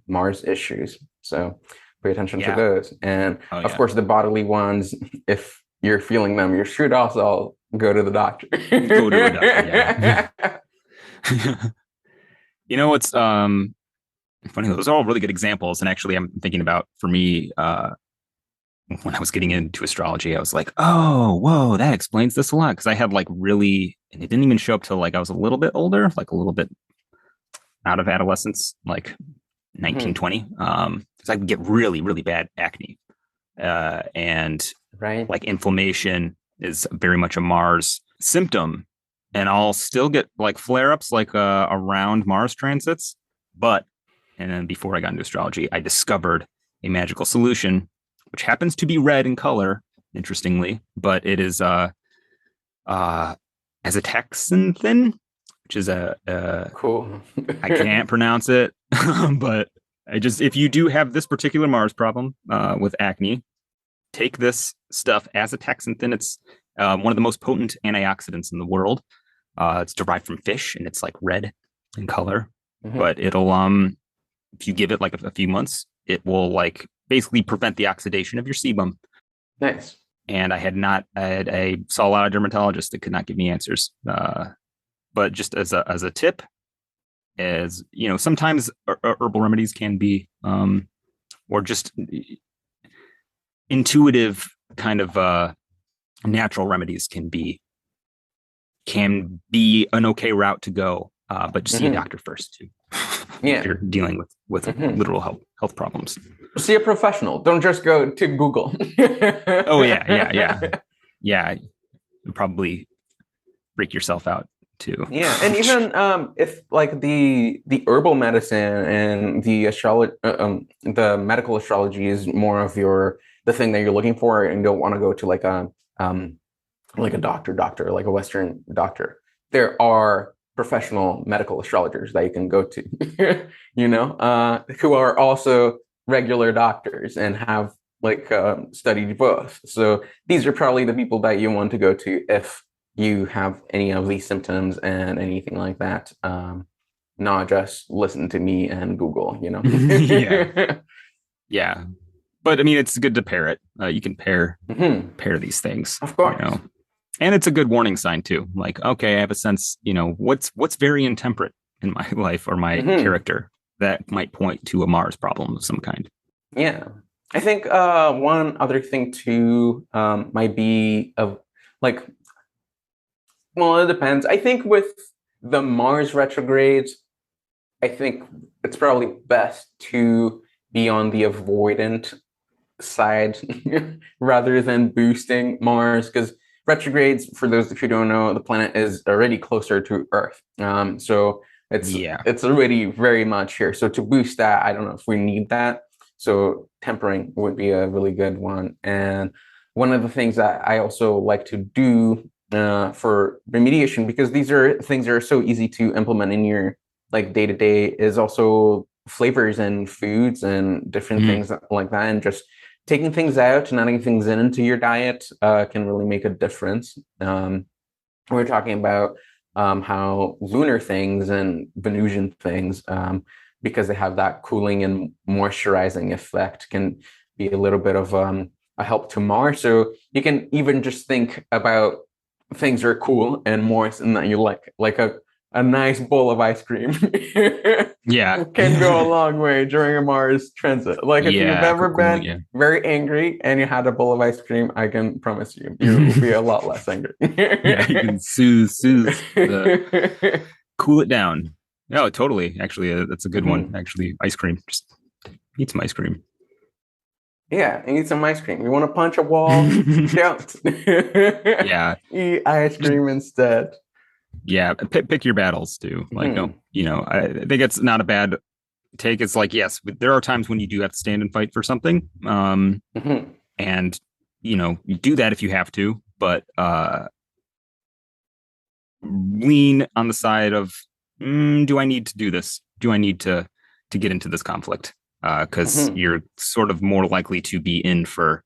Mars issues. So pay attention to those. And of course, the bodily ones, if you're feeling them, you should also go to the doctor. Go to a doctor, yeah. You know, what's funny, those are all really good examples. And actually, I'm thinking about, for me, when I was getting into astrology, I was like, oh, whoa, that explains this a lot. Because I had like really, and it didn't even show up till like I was a little bit older, like a little bit out of adolescence, like 19, 20. Because I could get really, really bad acne. And like inflammation is very much a Mars symptom. And I'll still get like flare-ups like around Mars transits. And then before I got into astrology, I discovered a magical solution, which happens to be red in color, interestingly, but it is azathioxanthin, which is cool. I can't pronounce it, but if you do have this particular Mars problem with acne, take this stuff, azathioxanthin. It's one of the most potent antioxidants in the world. It's derived from fish, and it's like red in color. But it'll if you give it like a few months, it will like basically prevent the oxidation of your sebum. Nice. And I saw a lot of dermatologists that could not give me answers. But just as a tip, as you know, sometimes herbal remedies can be, or just intuitive kind of natural remedies can be an okay route to go. But just see a doctor first too. Yeah. If you're dealing with literal health problems. See a professional. Don't just go to Google. Oh yeah. You'll probably break yourself out too. Yeah, and even if like the herbal medicine and the astrology, the medical astrology is more of the thing that you're looking for, and don't want to go to like a doctor, like a Western doctor. There are professional medical astrologers that you can go to, who are also regular doctors and have studied both. So these are probably the people that you want to go to if you have any of these symptoms and anything like that. Not just listen to me and Google, you know. Yeah. Yeah. But I mean, it's good to pair it. You can pair these things, Of course. you know. And it's a good warning sign too. Like, okay, I have a sense, you know, what's very intemperate in my life or my character that might point to a Mars problem of some kind. Yeah. I think one other thing too might be of like, well, it depends. I think with the Mars retrogrades, I think it's probably best to be on the avoidant side rather than boosting Mars, because retrogrades, for those who don't know, the planet is already closer to Earth. So it's already very much here. So to boost that, I don't know if we need that. So tempering would be a really good one. And one of the things that I also like to do for remediation, because these are things that are so easy to implement in your like day to day, is also flavors and foods and different things like that, and just taking things out and adding things into your diet can really make a difference. We're talking about how lunar things and Venusian things, because they have that cooling and moisturizing effect, can be a little bit of a help to Mars. So you can even just think about things that are cool and moist and that you like a nice bowl of ice cream. Can go a long way during a Mars transit. Like if you've ever been very angry and you had a bowl of ice cream, I can promise you will be a lot less angry. Yeah, you can soothe cool it down. No, totally. Actually, that's a good one. Actually, ice cream. Just eat some ice cream. Yeah, eat some ice cream. You want to punch a wall? Don't. Yeah. Eat ice cream instead. Yeah, pick your battles too. Like, no, you know, I think it's not a bad take. It's like, yes, there are times when you do have to stand and fight for something. And, you know, you do that if you have to, but lean on the side of, do I need to do this? Do I need to get into this conflict? Because you're sort of more likely to be in for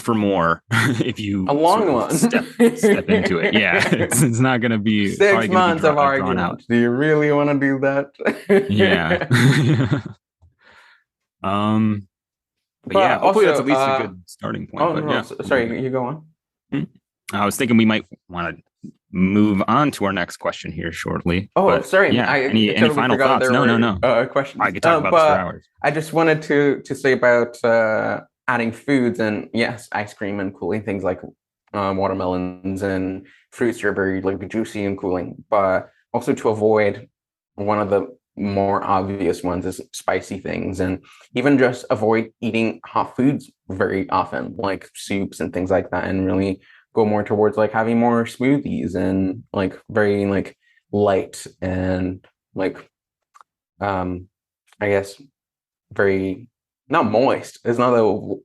more if you a long one step into it. Yeah, it's not going to be 6 months of argument. Out. Do you really want to do that? Yeah. But yeah, hopefully that's at least a good starting point. Oh, but no, sorry, you go on. I was thinking we might want to move on to our next question here shortly. Oh, but sorry. Yeah. Any final thoughts? No. Questions. I could talk about this for hours. I just wanted to say about adding foods, and yes, ice cream and cooling things like watermelons and fruits are very like juicy and cooling, but also to avoid one of the more obvious ones is spicy things, and even just avoid eating hot foods very often, like soups and things like that, and really go more towards like having more smoothies and like very like light and like I guess very not moist is not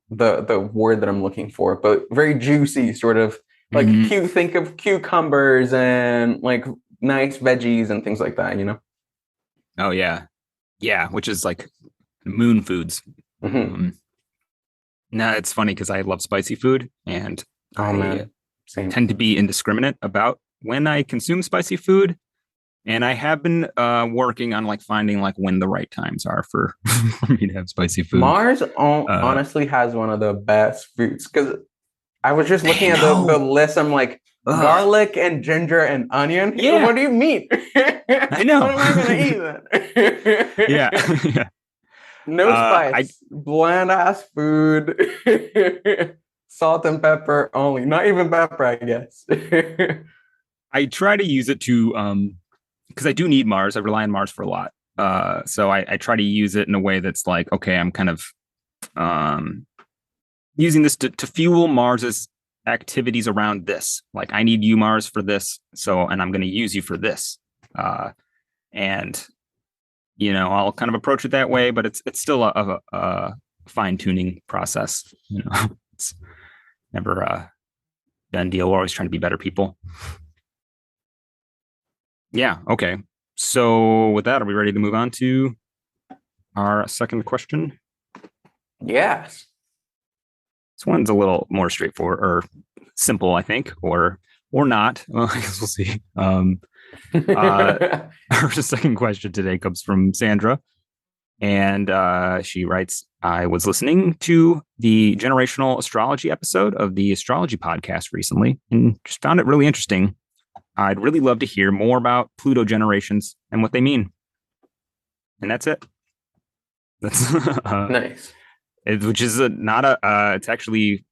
the word that I'm looking for, but very juicy, sort of like think of cucumbers and like nice veggies and things like that, you know. Oh yeah, which is like moon foods. No, it's funny because I love spicy food, and I tend to be indiscriminate about when I consume spicy food. And I have been working on like finding like when the right times are for me to have spicy food. Mars honestly has one of the best foods, because I was just looking at the list. I'm like, garlic and ginger and onion. Yeah. What do you mean? I know. What am I gonna eat then? Yeah. No spice, bland ass food. Salt and pepper only. Not even pepper, I guess. I try to use it to because I do need Mars. I rely on Mars for a lot. So I try to use it in a way that's like, okay, I'm kind of using this to fuel Mars's activities around this. Like, I need you, Mars, for this. So, and I'm going to use you for this. And, you know, I'll kind of approach it that way, but it's still a fine tuning process. You know, it's never a done deal. We're always trying to be better people. Yeah. Okay. So with that, are we ready to move on to our second question? Yes. This one's a little more straightforward or simple, I think, or not. Well, I guess we'll see. Our second question today comes from Sandra, and she writes, I was listening to the generational astrology episode of the Astrology podcast recently and just found it really interesting. I'd really love to hear more about Pluto generations and what they mean. And that's it. That's Nice. which is not a, it's actually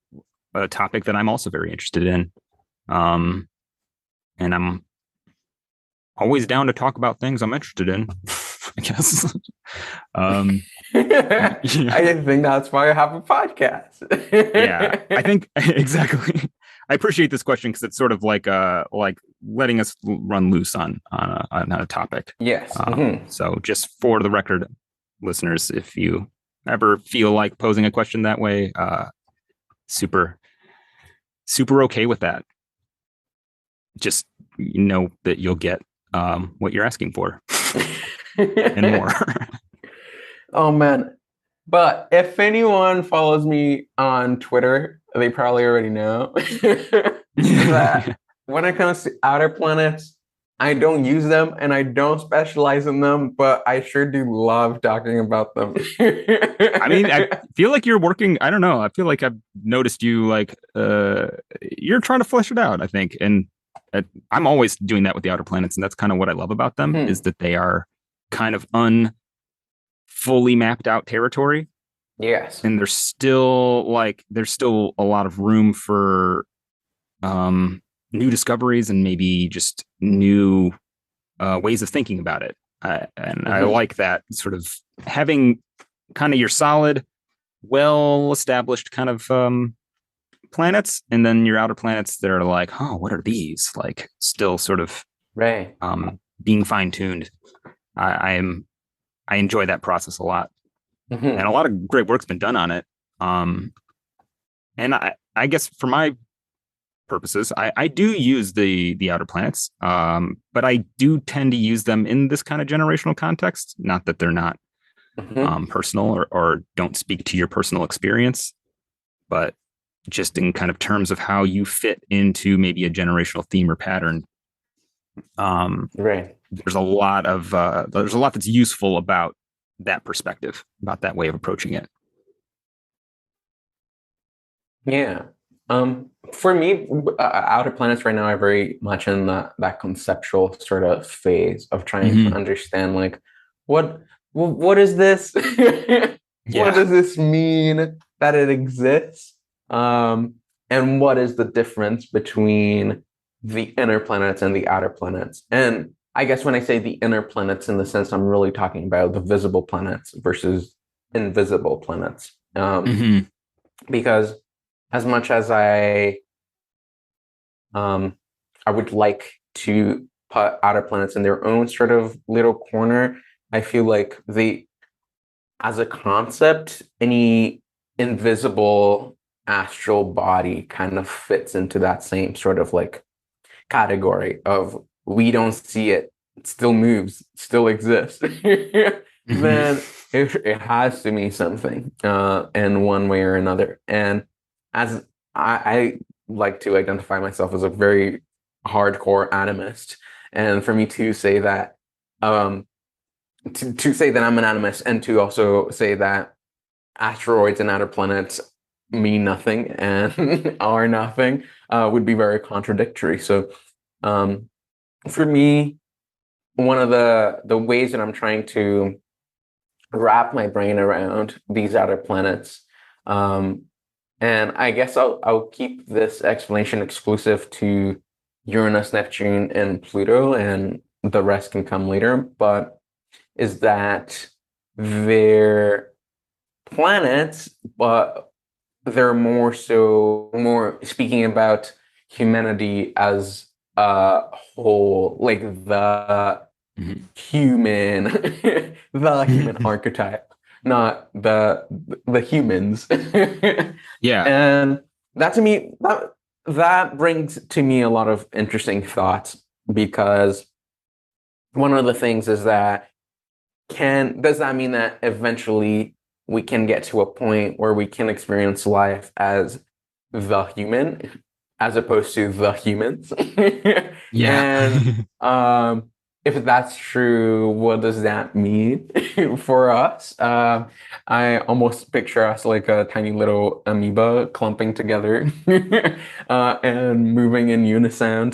a topic that I'm also very interested in. And I'm always down to talk about things I'm interested in, I guess. I think that's why I have a podcast. Yeah, I think exactly. I appreciate this question because it's sort of like letting us run loose on a topic. Yes. So just for the record, listeners, if you ever feel like posing a question that way, super okay with that. Just know that you'll get what you're asking for and more. Oh man. But if anyone follows me on Twitter, they probably already know that when it comes to outer planets, I don't use them and I don't specialize in them, but I sure do love talking about them. I mean, I feel like you're working. I don't know. I feel like I've noticed you like you're trying to flesh it out, I think. And I'm always doing that with the outer planets. And that's kind of what I love about them is that they are kind of fully mapped out territory. Yes. And there's still a lot of room for new discoveries and maybe just new ways of thinking about it. I like that sort of having kind of your solid, well-established kind of planets, and then your outer planets that are like, oh, what are these? Like still sort of Right. Being fine-tuned. I enjoy that process a lot. And a lot of great work's been done on it. And I guess for my purposes, I do use the outer planets, but I do tend to use them in this kind of generational context. Not that they're not personal or don't speak to your personal experience, but just in kind of terms of how you fit into maybe a generational theme or pattern. Right. There's a lot that's useful about that perspective, about that way of approaching it. Yeah. For me, outer planets right now are very much in that conceptual sort of phase of trying to understand, like, what is this? What does this mean that it exists? And what is the difference between the inner planets and the outer planets? And I guess when I say the inner planets, in the sense I'm really talking about the visible planets versus invisible planets. Because as much as I would like to put outer planets in their own sort of little corner, I feel like as a concept, any invisible astral body kind of fits into that same sort of like category of we don't see it, it still moves, still exists. Then it has to mean something in one way or another. And as I like to identify myself as a very hardcore animist, and for me to say that to say that I'm an animist and to also say that asteroids and outer planets mean nothing and are nothing would be very contradictory. So for me, one of the ways that I'm trying to wrap my brain around these outer planets, and I guess I'll keep this explanation exclusive to Uranus, Neptune, and Pluto, and the rest can come later, but is that they're planets, but they're more speaking about humanity as a whole, like the human, the human archetype, not the humans. Yeah. And that to me, that brings to me a lot of interesting thoughts, because one of the things is that does that mean that eventually we can get to a point where we can experience life as the human as opposed to the humans. Yeah. And if that's true, what does that mean for us? I almost picture us like a tiny little amoeba clumping together and moving in unison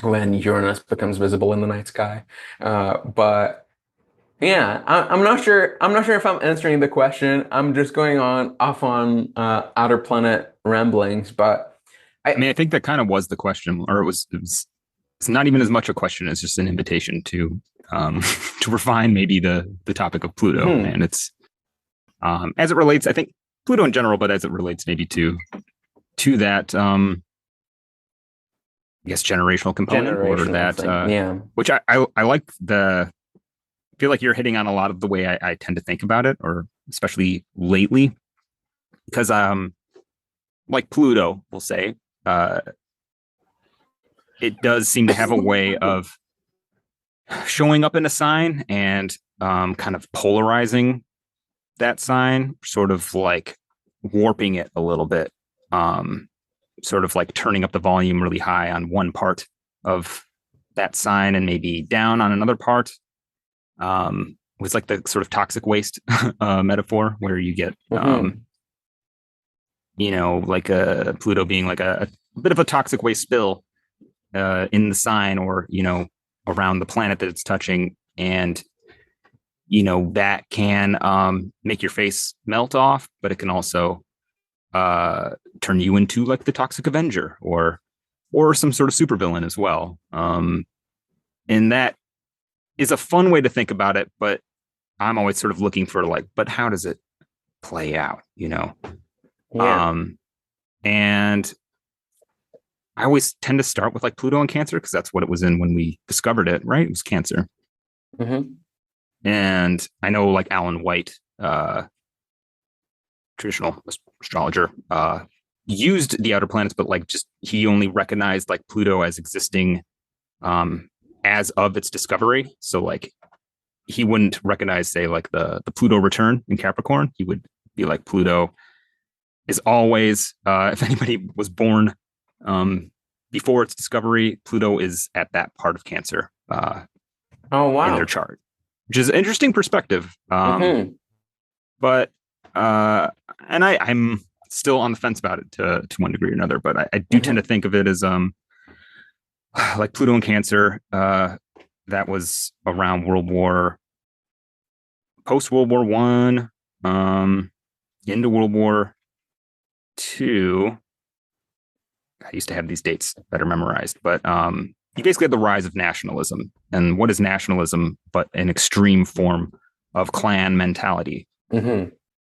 when Uranus becomes visible in the night sky. But yeah, I'm not sure. I'm not sure if I'm answering the question. I'm just going on off on outer planet ramblings. But I mean, I think that kind of was the question, or it's not even as much a question as just an invitation to to refine maybe the topic of Pluto. And it's as it relates, I think Pluto in general, but as it relates maybe to that I guess generational component or that yeah. which I like I feel like you're hitting on a lot of the way I tend to think about it, or especially lately, because like Pluto, we'll say, it does seem to have a way of showing up in a sign and kind of polarizing that sign, sort of like warping it a little bit, sort of like turning up the volume really high on one part of that sign and maybe down on another part. It's like the sort of toxic waste metaphor where you get, like a Pluto being like a bit of a toxic waste spill in the sign, or around the planet that it's touching, and that can make your face melt off, but it can also turn you into like the toxic Avenger or some sort of supervillain as well. And that is a fun way to think about it, but I'm always sort of looking for like, but how does it play out? Yeah. And I always tend to start with like Pluto and Cancer because that's what it was in when we discovered it, right? It was Cancer. And I know like Alan White, traditional astrologer, used the outer planets, but like just he only recognized like Pluto as existing as of its discovery. So like he wouldn't recognize, say, like the Pluto return in Capricorn. He would be like, Pluto is always, if anybody was born before its discovery, Pluto is at that part of Cancer. Oh wow! In their chart, which is an interesting perspective. But and I'm still on the fence about it to one degree or another. But I do tend to think of it as like Pluto and Cancer. That was around post World War One, into World War II. I used to have these dates better memorized, but you basically had the rise of nationalism. And what is nationalism but an extreme form of clan mentality,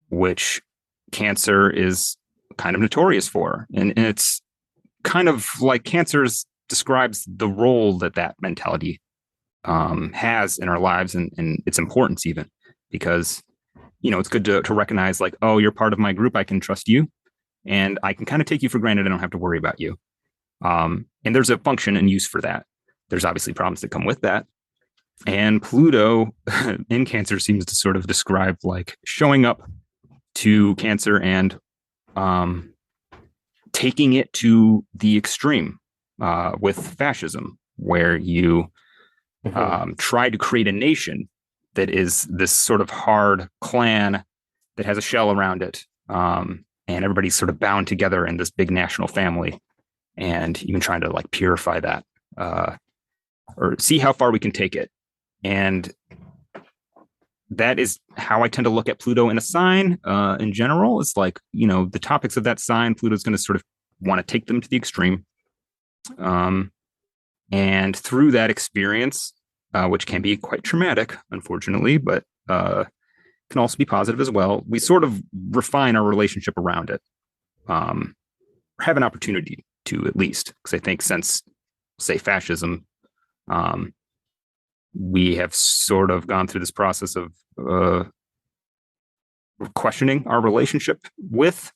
which Cancer is kind of notorious for. And it's kind of like Cancer's describes the role that mentality has in our lives and its importance, even because it's good to recognize like, oh, you're part of my group, I can trust you and I can kind of take you for granted. I don't have to worry about you. And there's a function and use for that. There's obviously problems that come with that, and Pluto in Cancer seems to sort of describe like showing up to Cancer and taking it to the extreme with fascism, where you try to create a nation that is this sort of hard clan that has a shell around it, and everybody's sort of bound together in this big national family, and even trying to like purify that or see how far we can take it. And that is how I tend to look at Pluto in a sign in general. It's like, the topics of that sign, Pluto's going to sort of want to take them to the extreme. And through that experience, which can be quite traumatic, unfortunately, but can also be positive as well, we sort of refine our relationship around it, have an opportunity to, at least, because I think since, say, fascism, we have sort of gone through this process of questioning our relationship with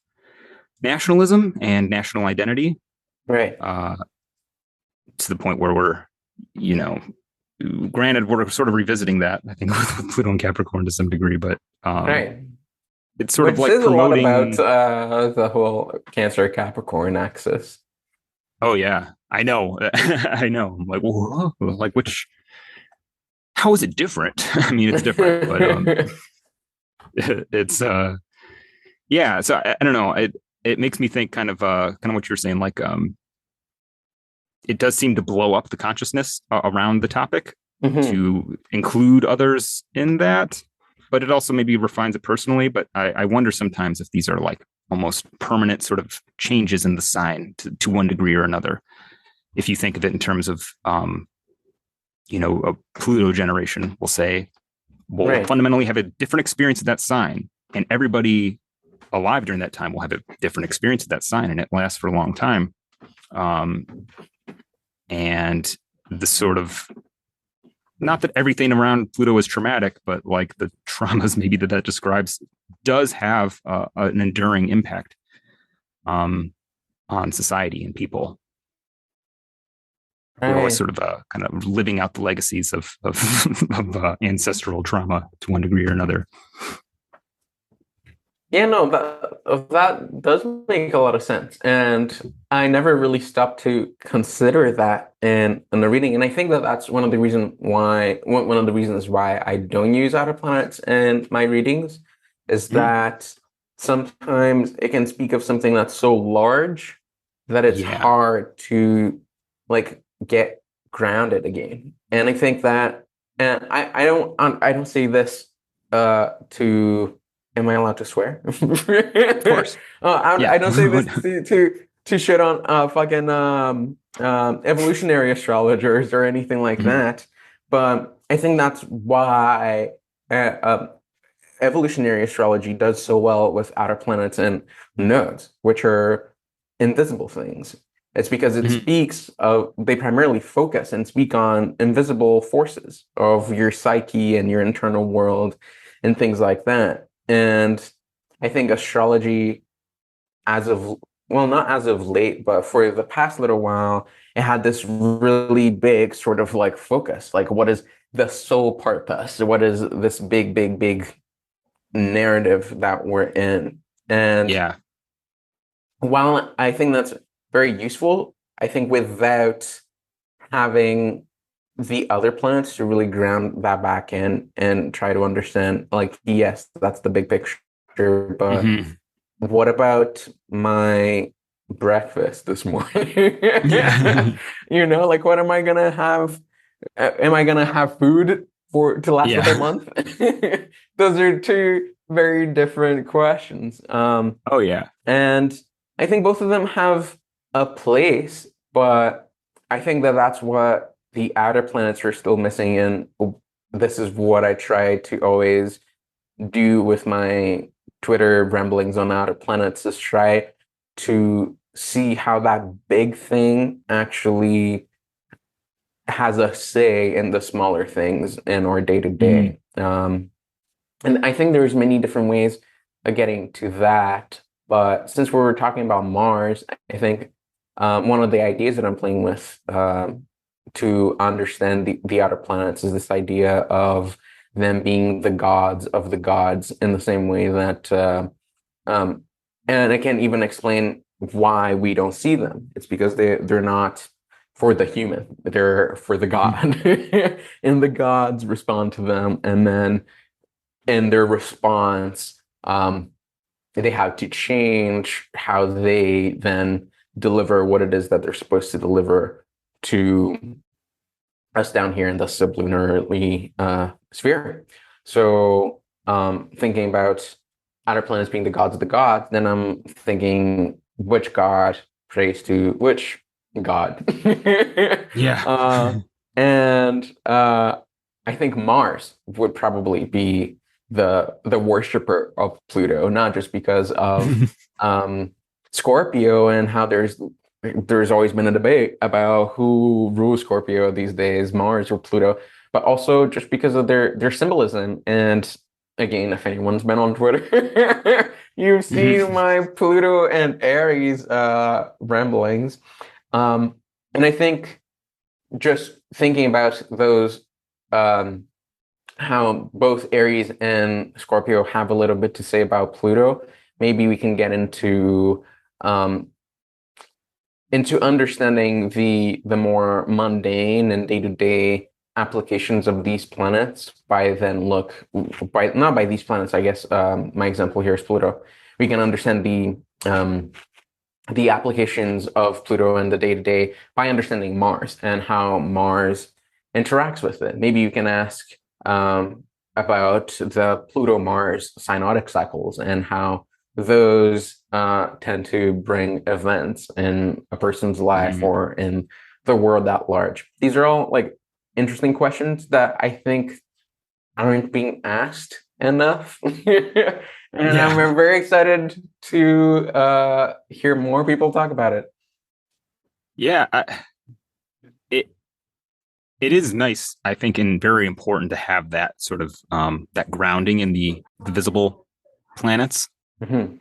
nationalism and national identity, right? To the point where we're, granted, we're sort of revisiting that, I think, with Pluto and Capricorn to some degree, but Right. it's sort of Which like says a lot about promoting. the whole Cancer Capricorn axis. Oh yeah, I know, I know. I'm like, whoa, like which? How is it different? I mean, it's different, but it's yeah. So I don't know. It makes me think kind of what you're saying. Like it does seem to blow up the consciousness around the topic Mhm. to include others in that, but it also maybe refines it personally. But I wonder sometimes if these are like almost permanent sort of changes in the sign to one degree or another. If you think of it in terms of, a Pluto generation, we'll say, will Right. fundamentally have a different experience of that sign, and everybody alive during that time will have a different experience of that sign, and it lasts for a long time. Um, and the sort of not that everything around Pluto is traumatic, but like the traumas maybe that describes does have an enduring impact um, on society and people. We're always Right. sort of kind of living out the legacies of, of ancestral trauma to one degree or another. Yeah, no, that does make a lot of sense, and I never really stopped to consider that in the reading, and I think that that's one of the reasons why I don't use outer planets in my readings is Mm, that sometimes it can speak of something that's so large that it's yeah. hard to like get grounded again, and I think that, and I don't say this to. Am I allowed to swear? Of course. Yeah. I don't say this to shit on fucking evolutionary astrologers or anything like Mhm. that, but I think that's why uh, um, evolutionary astrology does so well with outer planets and nodes, which are invisible things. It's because Mhm. they primarily focus and speak on invisible forces of your psyche and your internal world and things like that. And I think astrology, as of, well, not as of late, but for the past little while, it had this really big sort of like focus. Like, what is the sole purpose? What is this big, big, big narrative that we're in? And Yeah. while I think that's very useful, I think without having the other planets to really ground that back in and try to understand, like, yes, that's the big picture, but Hmm. what about my breakfast this morning? Yeah. Like, what am I gonna have? Am I gonna have food for to last the whole Yeah. month? Those are two very different questions. Oh yeah. And I think both of them have a place, but I think that that's what the outer planets are still missing. And this is what I try to always do with my Twitter ramblings on outer planets is try to see how that big thing actually has a say in the smaller things in our day to Mhm. day. And I think there's many different ways of getting to that. But since we're talking about Mars, I think one of the ideas that I'm playing with to understand the outer planets is this idea of them being the gods of the gods in the same way that, um, and I can't even explain why we don't see them. It's because they're not for the human, they're for the Mhm. god. And the gods respond to them, and then in their response, they have to change how they then deliver what it is that they're supposed to deliver to us down here in the sublunarly sphere. So, thinking about outer planets being the gods of the gods, then I'm thinking which god prays to which god. Yeah. uh, and I think Mars would probably be the worshiper of Pluto, not just because of um, Scorpio and how there's always been a debate about who rules Scorpio these days, Mars or Pluto, but also just because of their symbolism. And again, if anyone's been on Twitter, you've seen Mhm. my Pluto and Aries ramblings. Um, and I think just thinking about those how both Aries and Scorpio have a little bit to say about Pluto, maybe we can get um, into understanding the more mundane and day-to-day applications of these planets by then look by not by these planets, I guess my example here is Pluto. We can understand the applications of Pluto and the day-to-day by understanding Mars and how Mars interacts with it. Maybe you can ask about the Pluto-Mars synodic cycles and how those tend to bring events in a person's life or in the world at large. These are all like interesting questions that I think aren't being asked enough. And I'm very excited to hear more people talk about it. Yeah, it is nice, I think, and very important to have that sort of that grounding in the visible planets. Mm-hmm.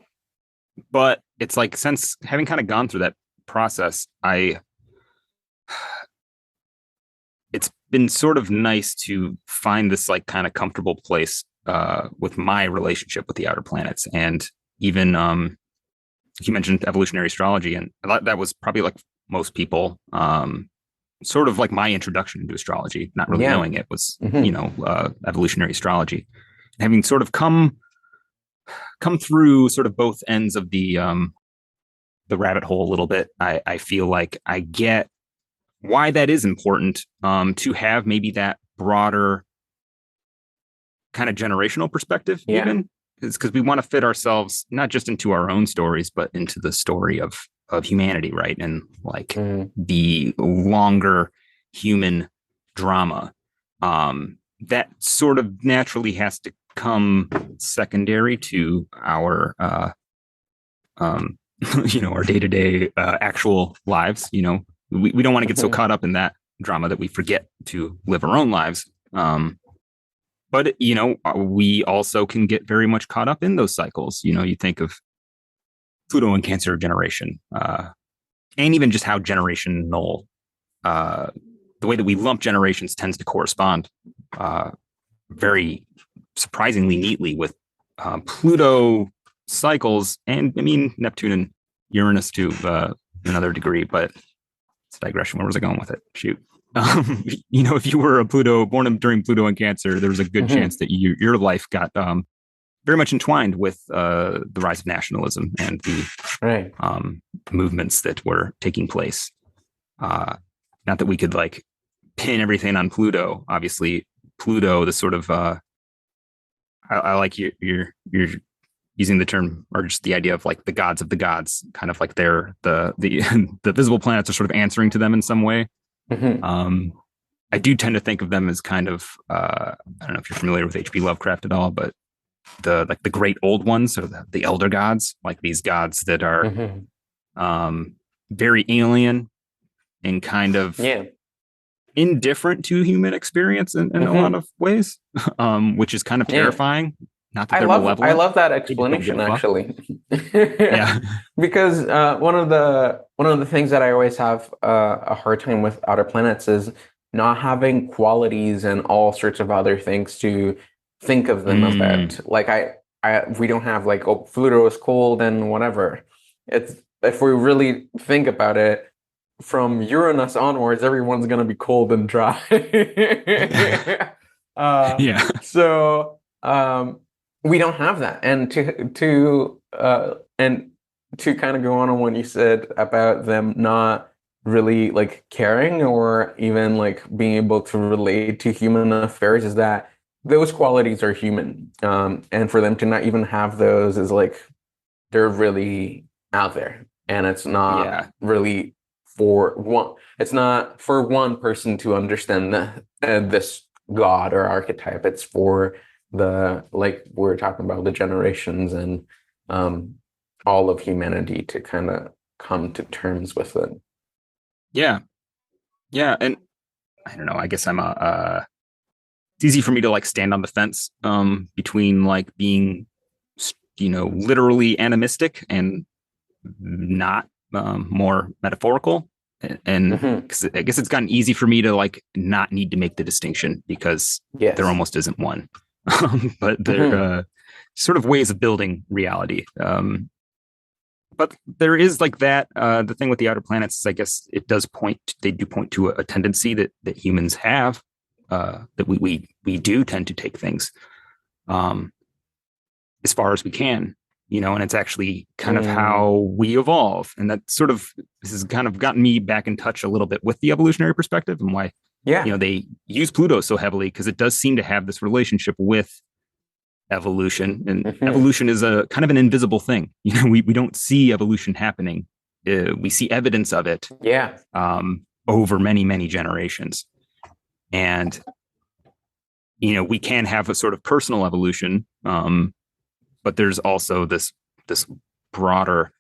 But it's like, since having kind of gone through that process, it's been sort of nice to find this like kind of comfortable place with my relationship with the outer planets. And even you mentioned evolutionary astrology, and that was probably like most people sort of like my introduction into astrology, not really knowing it was, evolutionary astrology. Having sort of come through sort of both ends of the rabbit hole a little bit, I feel like I get why that is important to have maybe that broader kind of generational perspective, even. It's because we want to fit ourselves not just into our own stories, but into the story of humanity, right? And like the longer human drama that sort of naturally has to come secondary to our our day-to-day actual lives. We don't want to get so caught up in that drama that we forget to live our own lives. But we also can get very much caught up in those cycles. You think of Pluto and Cancer generation, and even just how generational, the way that we lump generations tends to correspond very surprisingly neatly with Pluto cycles, and I mean Neptune and Uranus to another degree. But it's a digression. Where was I going with it? Shoot. If you were born during Pluto and Cancer, there was a good chance that your life got very much entwined with the rise of nationalism and the movements that were taking place. Not that we could like pin everything on Pluto. Obviously, Pluto, the sort of I like you're using the term, or just the idea of like the gods of the gods, kind of like they're the the visible planets are sort of answering to them in some way. I do tend to think of them as kind of I don't know if you're familiar with H.P. Lovecraft at all, but the great old ones, or the elder gods, like these gods that are very alien and kind of indifferent to human experience in a lot of ways, which is kind of terrifying. Not that they're malevolent. I love that explanation, actually. Because one of the things that I always have a hard time with outer planets is not having qualities and all sorts of other things to think of them about. Like we don't have like, oh, Pluto is cold and whatever. It's, if we really think about it, from Uranus onwards, everyone's gonna be cold and dry. So we don't have that. And to kind of go on what you said about them not really like caring or even like being able to relate to human affairs, is that those qualities are human. And for them to not even have those is like, they're really out there. And it's not really it's not for one person to understand this god or archetype. It's for like we're talking about, the generations and all of humanity to kind of come to terms with it. And I don't know, I guess it's easy for me to like stand on the fence between like being literally animistic and not more metaphorical. And because I guess it's gotten easy for me to like not need to make the distinction because there almost isn't one. But there sort of ways of building reality. But there is like that. The thing with the outer planets is, I guess, they do point to a tendency that humans have, that we do tend to take things as far as we can, and it's actually kind of how we evolve. And that sort of, this has kind of gotten me back in touch a little bit with the evolutionary perspective and why, they use Pluto so heavily, because it does seem to have this relationship with evolution. And evolution is a kind of an invisible thing. We don't see evolution happening. We see evidence of it over many, many generations. And, we can have a sort of personal evolution, but there's also this broader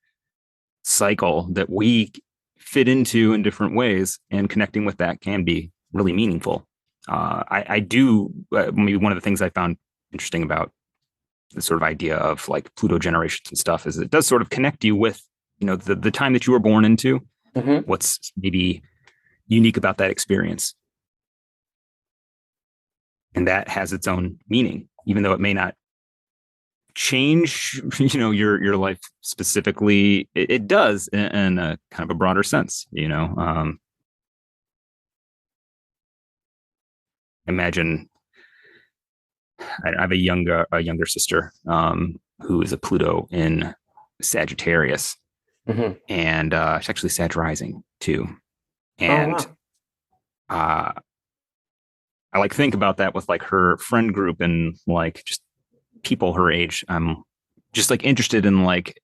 cycle that we fit into in different ways, and connecting with that can be really meaningful. Maybe one of the things I found interesting about the sort of idea of like Pluto generations and stuff is it does sort of connect you with, the time that you were born into, what's maybe unique about that experience. And that has its own meaning, even though it may not change, your life specifically. It does in a kind of a broader sense, Imagine I have a younger sister who is a Pluto in Sagittarius, and she's actually Sag rising too. And I like think about that with like her friend group and like just people her age. I'm just like interested in like,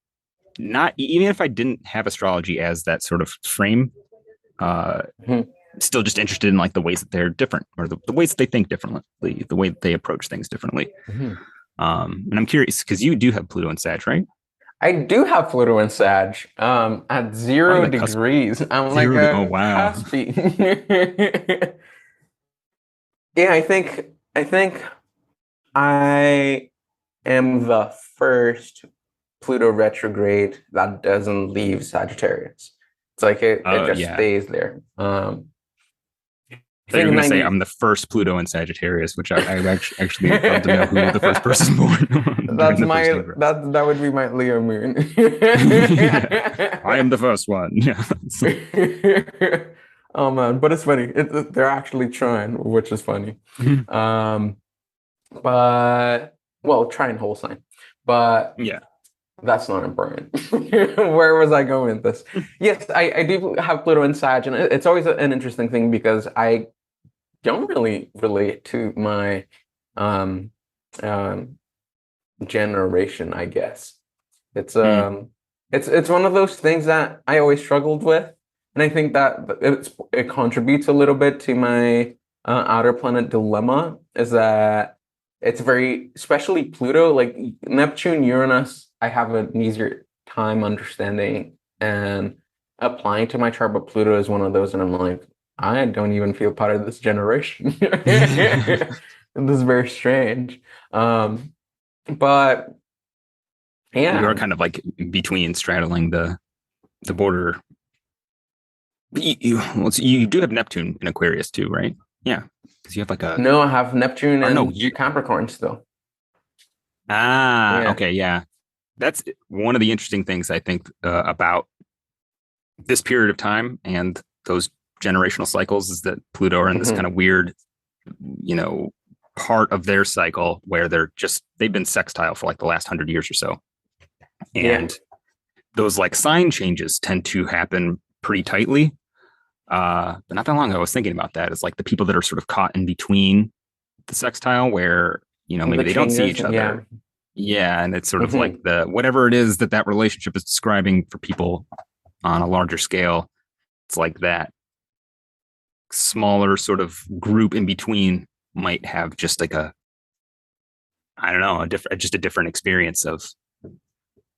not even if I didn't have astrology as that sort of frame, still just interested in like the ways that they're different, or the ways that they think differently, the way that they approach things differently. And I'm curious because you do have Pluto and Sag, right? I do have Pluto and Sag at 0 degrees. I'm like a Caspy. Yeah, I think I am the first Pluto retrograde that doesn't leave Sagittarius. It's like it just stays there. I thought you were going to say I'm the first Pluto in Sagittarius, which I actually love to know who the first person born. That would be my Leo moon. I am the first one. Yeah. Oh man, but it's funny. They're actually trying, which is funny. But trying whole sign. But that's not important. Where was I going with this? Yes, I do have Pluto and Sag, and it's always an interesting thing because I don't really relate to my generation, I guess. It's it's one of those things that I always struggled with, and I think that it contributes a little bit to my outer planet dilemma, is that it's very, especially Pluto, like Neptune, Uranus, I have an easier time understanding and applying to my chart, but Pluto is one of those, and I'm like, I don't even feel part of this generation. This is very strange. But yeah, you are kind of like between, straddling the border. You do have Neptune in Aquarius too, right? Yeah, because you have like no, I have Neptune and Capricorn still. Okay, yeah. That's one of the interesting things I think about this period of time and those generational cycles, is that Pluto are in this kind of weird, part of their cycle where they've been sextile for like the last 100 years or so. And those like sign changes tend to happen pretty tightly. But not that long ago, I was thinking about that. It's like the people that are sort of caught in between the sextile, where, maybe they don't see each other. Yeah. And it's sort of like whatever it is that relationship is describing for people on a larger scale. It's like that smaller sort of group in between might have just like a different experience of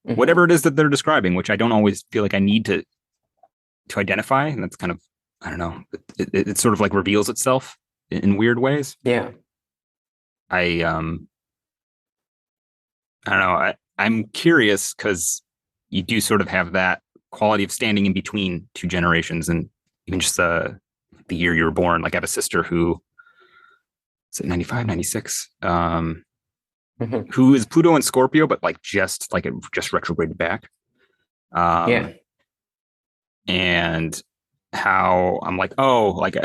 whatever it is that they're describing, which I don't always feel like I need to identify. And that's kind of, I don't know, it sort of like reveals itself in weird ways. Yeah. I don't know. I'm curious because you do sort of have that quality of standing in between two generations. And even just the year you were born. Like I have a sister who is it 95, 96, who is Pluto and Scorpio, but like it just retrograded back. Yeah. And how I'm like, oh, like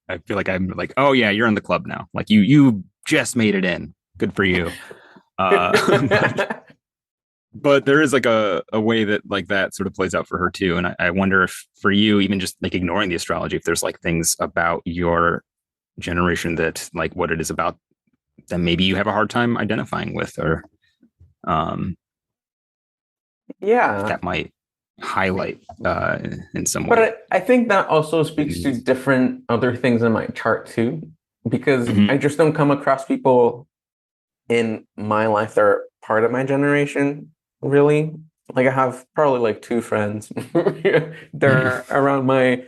I feel like I'm like, oh yeah, you're in the club now. Like you just made it in. Good for you. But, but there is like a way that like that sort of plays out for her too. And I wonder if for you, even just like ignoring the astrology, if there's like things about your generation that like what it is about that maybe you have a hard time identifying with, or if Yeah. that might highlight in some But way. I think that also speaks to different other things in my chart too, because Mm-hmm. I just don't come across people in my life that are part of my generation, really. Like I have probably like two friends. They're around my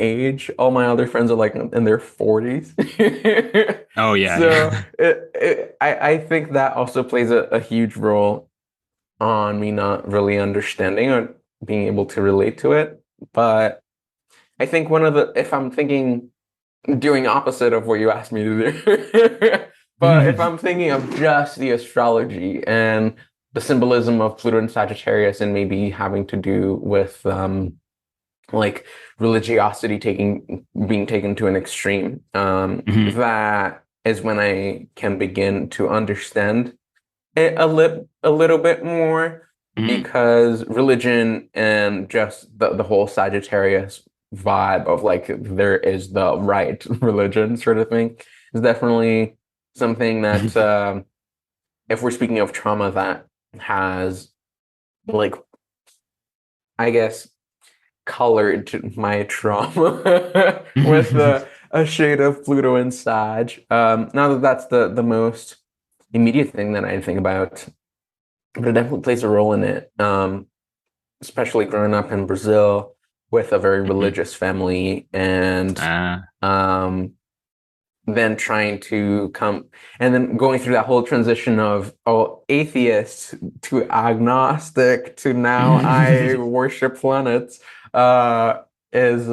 age. All my other friends are like in their 40s. Oh yeah, So yeah. I think that also plays a huge role on me not really understanding or being able to relate to it. But I think one of the, if I'm thinking, doing opposite of what you asked me to do, but if I'm thinking of just the astrology and the symbolism of Pluto and Sagittarius and maybe having to do with like religiosity being taken to an extreme, Mm-hmm. that is when I can begin to understand it a little bit more, Mm-hmm. because religion and just the whole Sagittarius vibe of like there is the right religion sort of thing is definitely something that if we're speaking of trauma that has like I guess colored my trauma with a shade of Pluto and Sag. Now that that's the most immediate thing that I think about, but it definitely plays a role in it. Especially growing up in Brazil with a very Mm-hmm. religious family, and um, then trying to come and then going through that whole transition of atheist to agnostic to now I worship planets, uh, is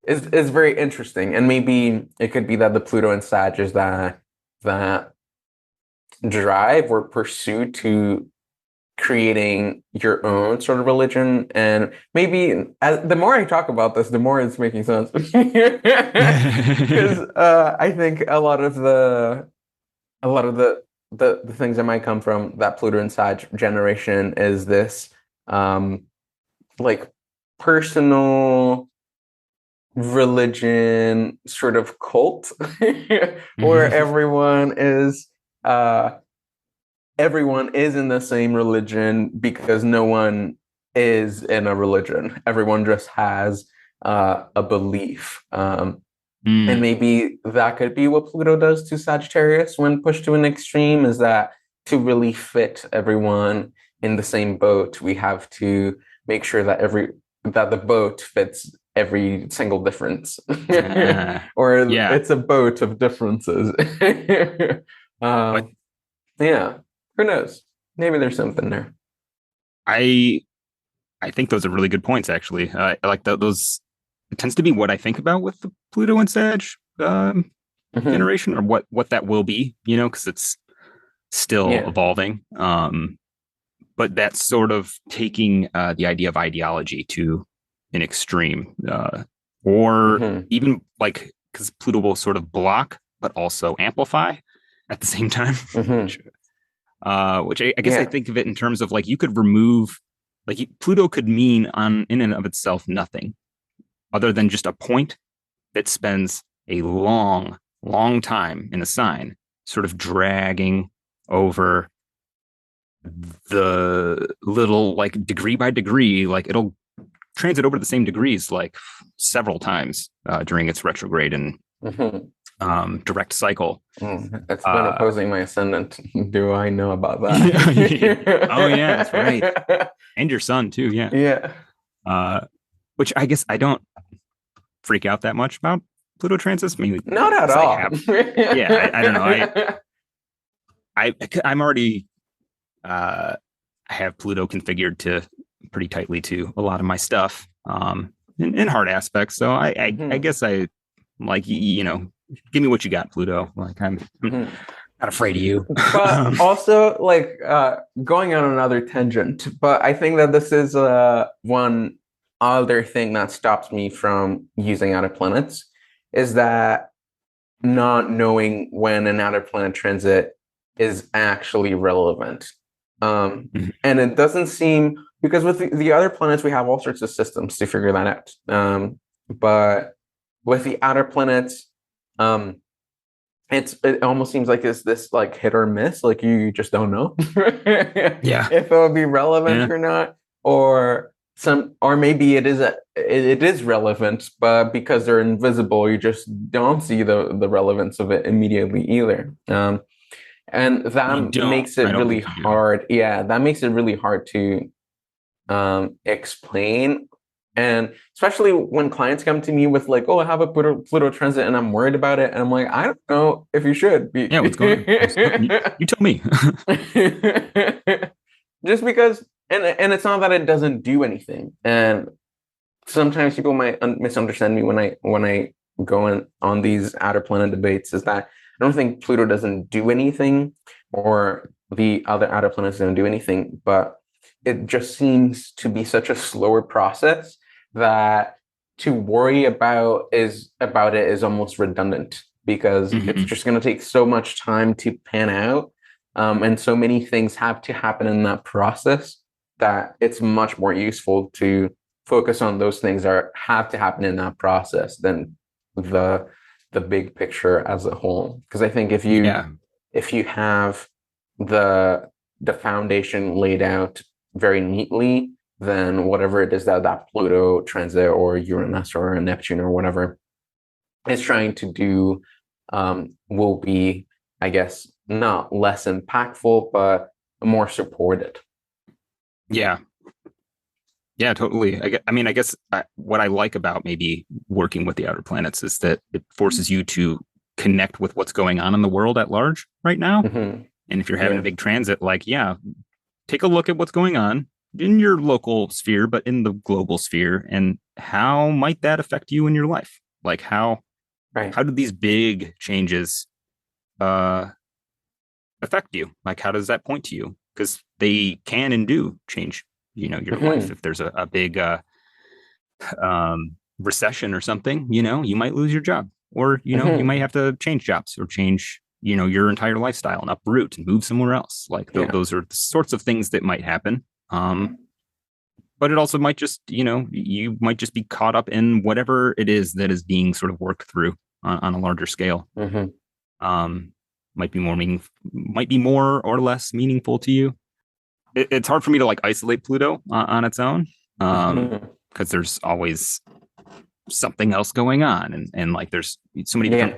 is very interesting. And maybe it could be that the Pluto and Sag is that drive or pursuit to creating your own sort of religion. And maybe the more I talk about this, the more it's making sense. Because I think a lot of the things that might come from that Pluto and Sag generation is this um like personal religion sort of cult where uh everyone is in the same religion because no one is in a religion. Everyone just has a belief. And Mm. maybe that could be what Pluto does to Sagittarius when pushed to an extreme, is that to really fit everyone in the same boat, we have to make sure that that the boat fits every single difference. Uh, Or yeah, it's a boat of differences. but um, yeah, who knows? Maybe there's something there. I I think those are really good points. Actually, I like those. It tends to be what I think about with the Pluto and Sag Hmm. generation, or what that will be. Because it's still Yeah. evolving. But that's sort of taking the idea of ideology to an extreme, or Hmm. even like because Pluto will sort of block but also amplify at the same time, Hmm. which I guess I Yeah. think of it in terms of like you could remove, like Pluto could mean on in and of itself nothing other than just a point that spends a long, long time in a sign, sort of dragging over the little like degree by degree, like it'll transit over the same degrees like several times during its retrograde and Hmm. direct cycle. It's been Uh, opposing my ascendant. Do I know about oh yeah, that's right, that? and your son too. Yeah, Yeah. uh, which I guess I don't freak out that much about Pluto transits, mainly Not at because I all. have. Yeah, I don't know. I'm already I have Pluto configured to pretty tightly to a lot of my stuff. in hard aspects. So I guess I like, give me what you got, Pluto. Like I'm not afraid of you. But also, like, going on another tangent, but I think that this is one other thing that stops me from using outer planets is that not knowing when an outer planet transit is actually relevant. And it doesn't seem, because with the other planets, we have all sorts of systems to figure that out. But with the outer planets, it almost seems like it's this like hit or miss, like you just don't know Yeah. if it will be relevant or not, or maybe it is relevant, but because they're invisible, you just don't see the relevance of it immediately either. And that makes it really hard. Yeah, that makes it really hard to explain. And especially when clients come to me with like, oh, I have a Pluto transit and I'm worried about it. And I'm like, I don't know if you should be. Yeah, what's going on? You tell me. Just because, and it's not that it doesn't do anything. And sometimes people might misunderstand me when I go on these outer planet debates, is that I don't think Pluto doesn't do anything or the other outer planets don't do anything, but it just seems to be such a slower process that to worry about it is almost redundant, because it's just going to take so much time to pan out, and so many things have to happen in that process that it's much more useful to focus on those things that have to happen in that process than the big picture as a whole. Because I think if you have the foundation laid out very neatly, then whatever it is that Pluto transit or Uranus or Neptune or whatever is trying to do will be, I guess, not less impactful, but more supported. Yeah. Yeah, totally. I guess what I like about maybe working with the outer planets is that it forces you to connect with what's going on in the world at large right now. And if you're having a big transit, like, take a look at what's going on in your local sphere, but in the global sphere, and how might that affect you in your life? Like how do these big changes affect you? Like, how does that point to you? Because they can and do change, your life. If there's a big recession or something, you might lose your job, or, you might have to change jobs or change, your entire lifestyle and uproot and move somewhere else. Like those are the sorts of things that might happen. But it also might just, you might just be caught up in whatever it is that is being sort of worked through on a larger scale. Might be more or less meaningful to you. It's hard for me to like isolate Pluto on its own, because there's always something else going on, and like there's so many different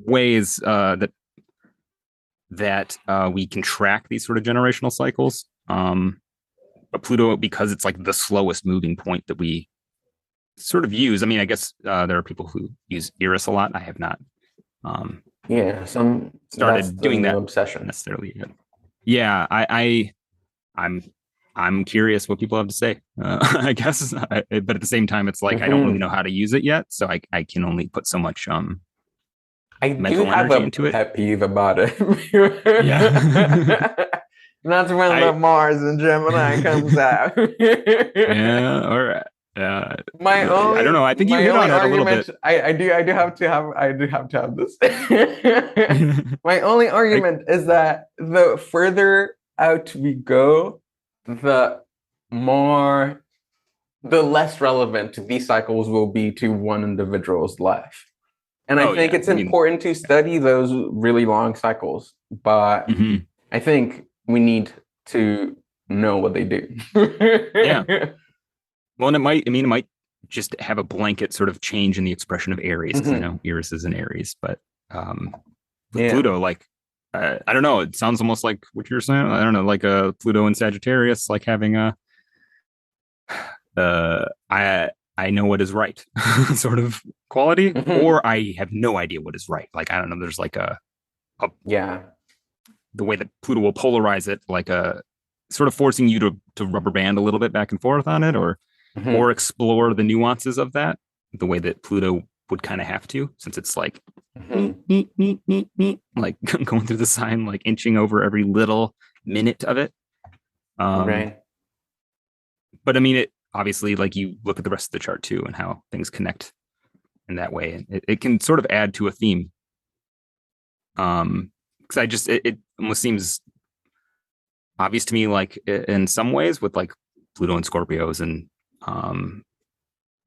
ways that we can track these sort of generational cycles. But Pluto, because it's like the slowest moving point that we sort of use. I mean, I guess there are people who use Eris a lot. I have not. Some started doing that obsession necessarily yet. Yeah, I'm curious what people have to say. I guess, but at the same time, it's like I don't really know how to use it yet, so I can only put so much I do have a pet peeve about it. That's when the Mars and Gemini comes out. All right. I don't know. I think you hit on it a little bit. I do have to have this. My only argument is that the further out we go, the less relevant these cycles will be to one individual's life. And I think it's important to study those really long cycles, but I think we need to know what they do. Well, and it might just have a blanket sort of change in the expression of Aries, because Eris is an Aries, but with Pluto, like, I don't know, it sounds almost like what you're saying. I don't know, like a Pluto and Sagittarius, like having a I know what is right sort of quality, or I have no idea what is right. Like, I don't know, there's like the way that Pluto will polarize it, like a sort of forcing you to rubber band a little bit back and forth on it, or or explore the nuances of that the way that Pluto would kind of have to, since it's like like going through the sign, like inching over every little minute of it. Right. But I mean, it obviously, like, you look at the rest of the chart too and how things connect in that way, and it can sort of add to a theme. Because it almost seems obvious to me, like in some ways, with like Pluto and Scorpios, and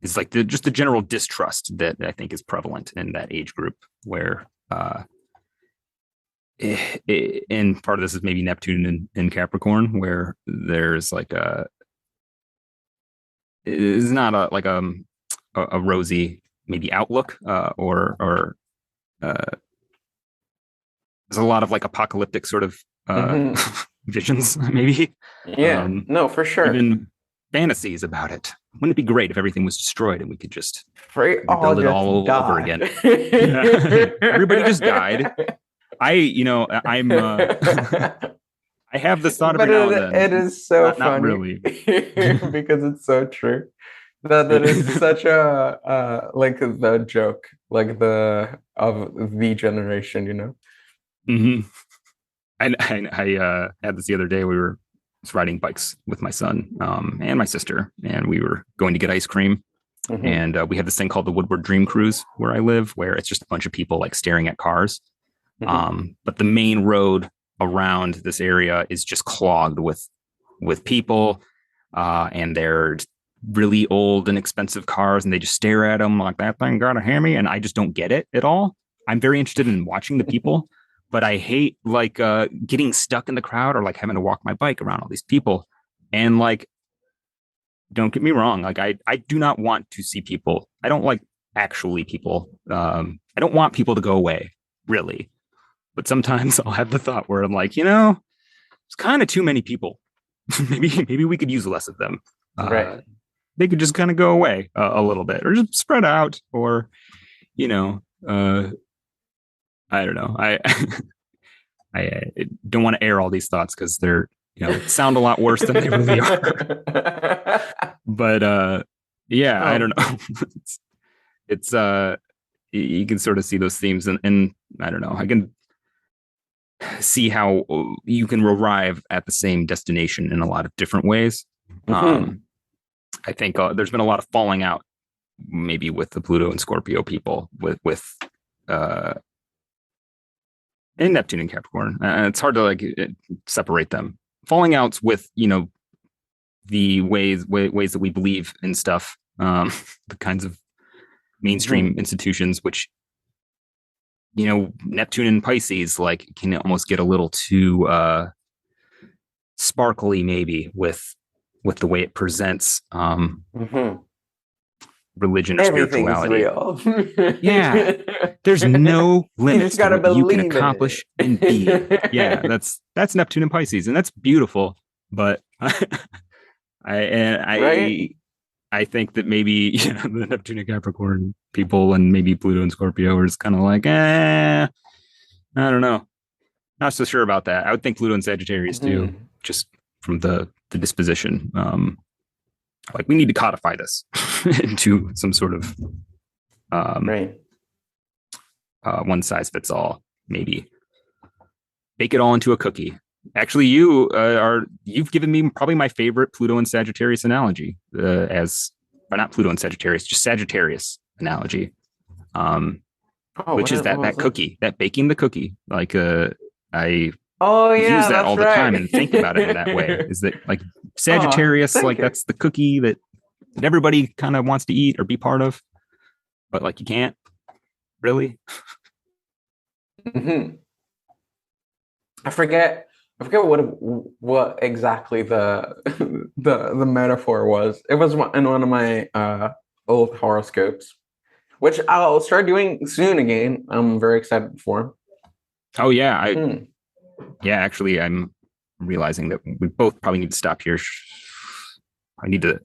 it's like just the general distrust that I think is prevalent in that age group, where and part of this is maybe Neptune in Capricorn, where there's like it's not a rosy maybe outlook, or there's a lot of like apocalyptic sort of visions, maybe. Yeah, no, for sure. Even fantasies about it. Wouldn't it be great if everything was destroyed and we could just build it all over again? Everybody just died. I'm I have this thought every now and then. It is so funny. Not really. Because it's so true. That is such a like the joke, like of the generation, you know. Mm-hmm. I had this the other day. We were riding bikes with my son and my sister, and we were going to get ice cream. And we have this thing called the Woodward Dream Cruise where I live, where it's just a bunch of people like staring at cars. But the main road around this area is just clogged with people, and they're really old and expensive cars, and they just stare at them like, that thing got a Hemi, and I just don't get it at all. I'm very interested in watching the people, but I hate like getting stuck in the crowd, or like having to walk my bike around all these people. And like, don't get me wrong, like I do not want to see people. I don't like actually people. I don't want people to go away, really. But sometimes I'll have the thought where I'm like, it's kind of too many people. maybe we could use less of them. Right. They could just kind of go away a little bit, or just spread out, or I don't know. I don't want to air all these thoughts because they're sound a lot worse than they really are. But yeah, I don't know. it's you can sort of see those themes, and I don't know. I can see how you can arrive at the same destination in a lot of different ways. I think there's been a lot of falling out, maybe with the Pluto and Scorpio people, with and Neptune and Capricorn. It's hard to like separate them. Falling outs with the ways that we believe in stuff, the kinds of mainstream institutions, which Neptune and Pisces like can almost get a little too sparkly, maybe with the way it presents religion or spirituality. Real. Yeah, there's no limit to what you can accomplish and be. Yeah, that's Neptune and Pisces, and that's beautiful. But I think that maybe the Neptune and Capricorn people, and maybe Pluto and Scorpio, are just kind of like, I don't know, not so sure about that. I would think Pluto and Sagittarius too, just from the disposition. Like, we need to codify this into some sort of one size fits all, maybe bake it all into a cookie. Actually, you've given me probably my favorite Pluto and Sagittarius analogy, or not Pluto and Sagittarius, just Sagittarius analogy, which is that cookie, that baking the cookie. Like I use that all the time and think about it in that way. Is that like Sagittarius, that's the cookie that everybody kind of wants to eat or be part of, but like you can't really. I forget what exactly the metaphor was. It was in one of my old horoscopes, which I'll start doing soon again. I'm very excited for. Oh yeah, yeah. Actually, I'm realizing that we both probably need to stop here. I need to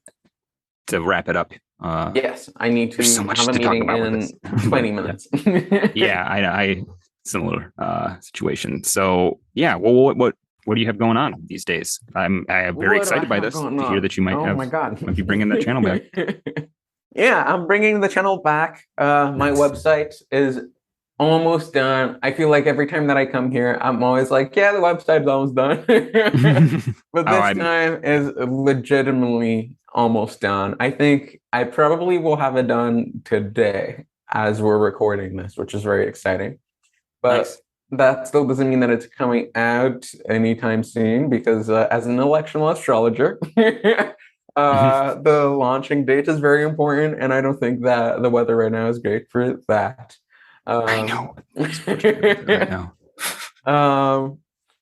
wrap it up. Yes, I need to so much have a to talk meeting about in with this. 20 minutes. Yeah, I similar situation. So yeah, well, what what do you have going on these days? I'm very excited by this to hear that you might my God. might be bringing that channel back. Yeah, I'm bringing the channel back. My Nice. website is almost done. I feel like every time that I come here, I'm always like, yeah, the website's almost done. But this time is legitimately almost done. I think I probably will have it done today as we're recording this, which is very exciting. But nice. that still doesn't mean that it's coming out anytime soon because as an electional astrologer, the launching date is very important, and I don't think that the weather right now is great for that. I know. Right now.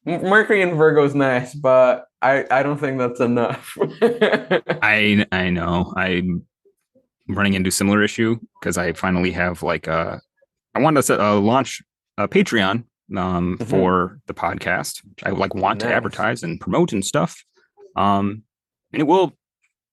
Mercury in Virgo is nice, but I don't think that's enough. I know. I'm running into a similar issue because I finally have like I wanted to launch a Patreon for the podcast. I like want to advertise and promote and stuff. And it will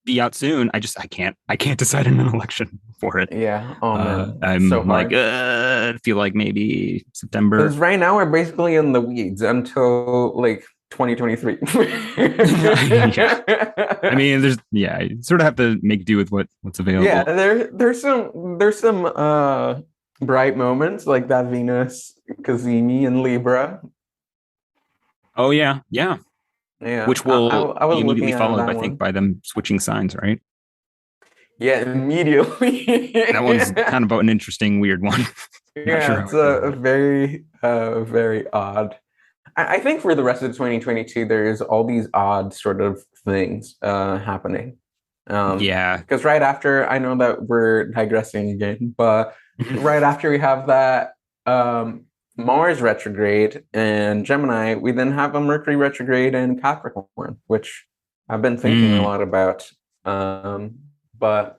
be out soon. I can't decide on an election for it. Yeah. Oh man. I'm so like I feel like maybe September. Because right now we're basically in the weeds until like 2023. Yeah. I mean, you sort of have to make do with what's available. Yeah, there's some bright moments like that Venus Cazimi in Libra. Oh yeah. Which will I was immediately looking followed, at I that think, one. by them switching signs, right? Yeah, immediately. That one's kind of an interesting, weird one. Not sure Yeah, how it's I feel about a it. very odd. I think for the rest of 2022, there's all these odd sort of things happening. Yeah. Because right after, I know that we're digressing again, but right after we have that Mars retrograde in Gemini, we then have a Mercury retrograde in Capricorn, which I've been thinking a lot about. But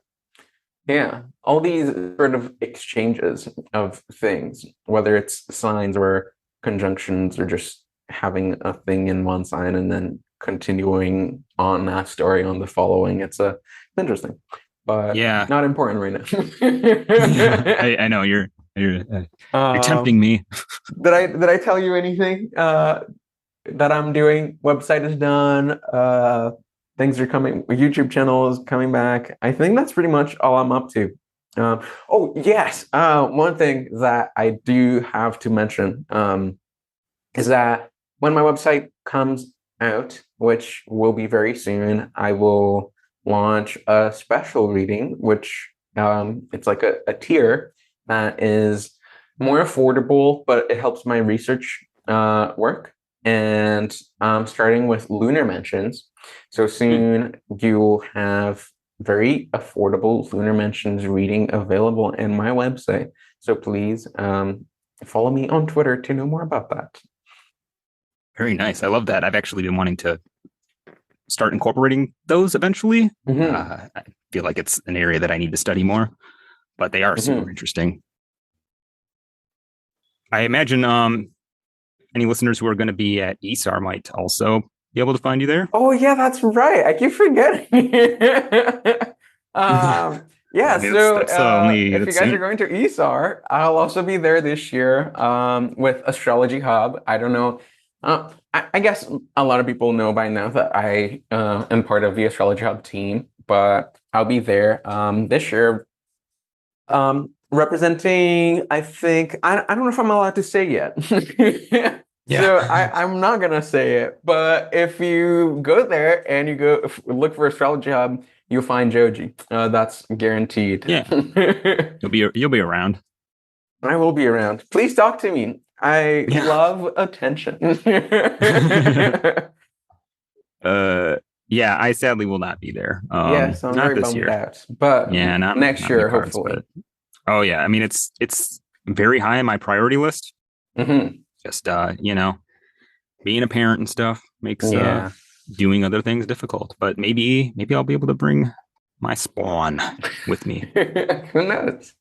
yeah, all these sort of exchanges of things, whether it's signs or conjunctions or just having a thing in one sign and then continuing on that story on the following, it's interesting, but Yeah. not important right Yeah. now. I know you're tempting me. Did I tell you anything that I'm doing? Website is done. Things are coming. YouTube channel is coming back. I think that's pretty much all I'm up to. Oh yes, one thing that I do have to mention is that when my website comes out, which will be very soon, I will launch a special reading, which it's like a tier that is more affordable, but it helps my research work. And starting with lunar mentions. So soon you'll have very affordable lunar mentions reading available in my website. So please follow me on Twitter to know more about that. Very nice. I love that. I've actually been wanting to start incorporating those eventually. I feel like it's an area that I need to study more, but they are super interesting. I imagine any listeners who are going to be at ESAR might also be able to find you there. Oh yeah, that's right. I keep forgetting. Yeah, I mean, so if you guys are going to ESAR, I'll also be there this year with Astrology Hub. I don't know. I guess a lot of people know by now that I am part of the Astrology Hub team, but I'll be there this year representing, I think, I don't know if I'm allowed to say yet. Yeah. So I'm not gonna say it, but if you go there and you go look for Astrology Hub, you'll find Joji. That's guaranteed. Yeah. You'll be around. I will be around. Please talk to me. I love attention. Yeah, I sadly will not be there. Yes, I'm not very this bummed year. out. But Yeah, next year, hopefully. Oh yeah, I mean it's very high on my priority list. Just being a parent and stuff makes doing other things difficult. But maybe I'll be able to bring my spawn with me. Who knows?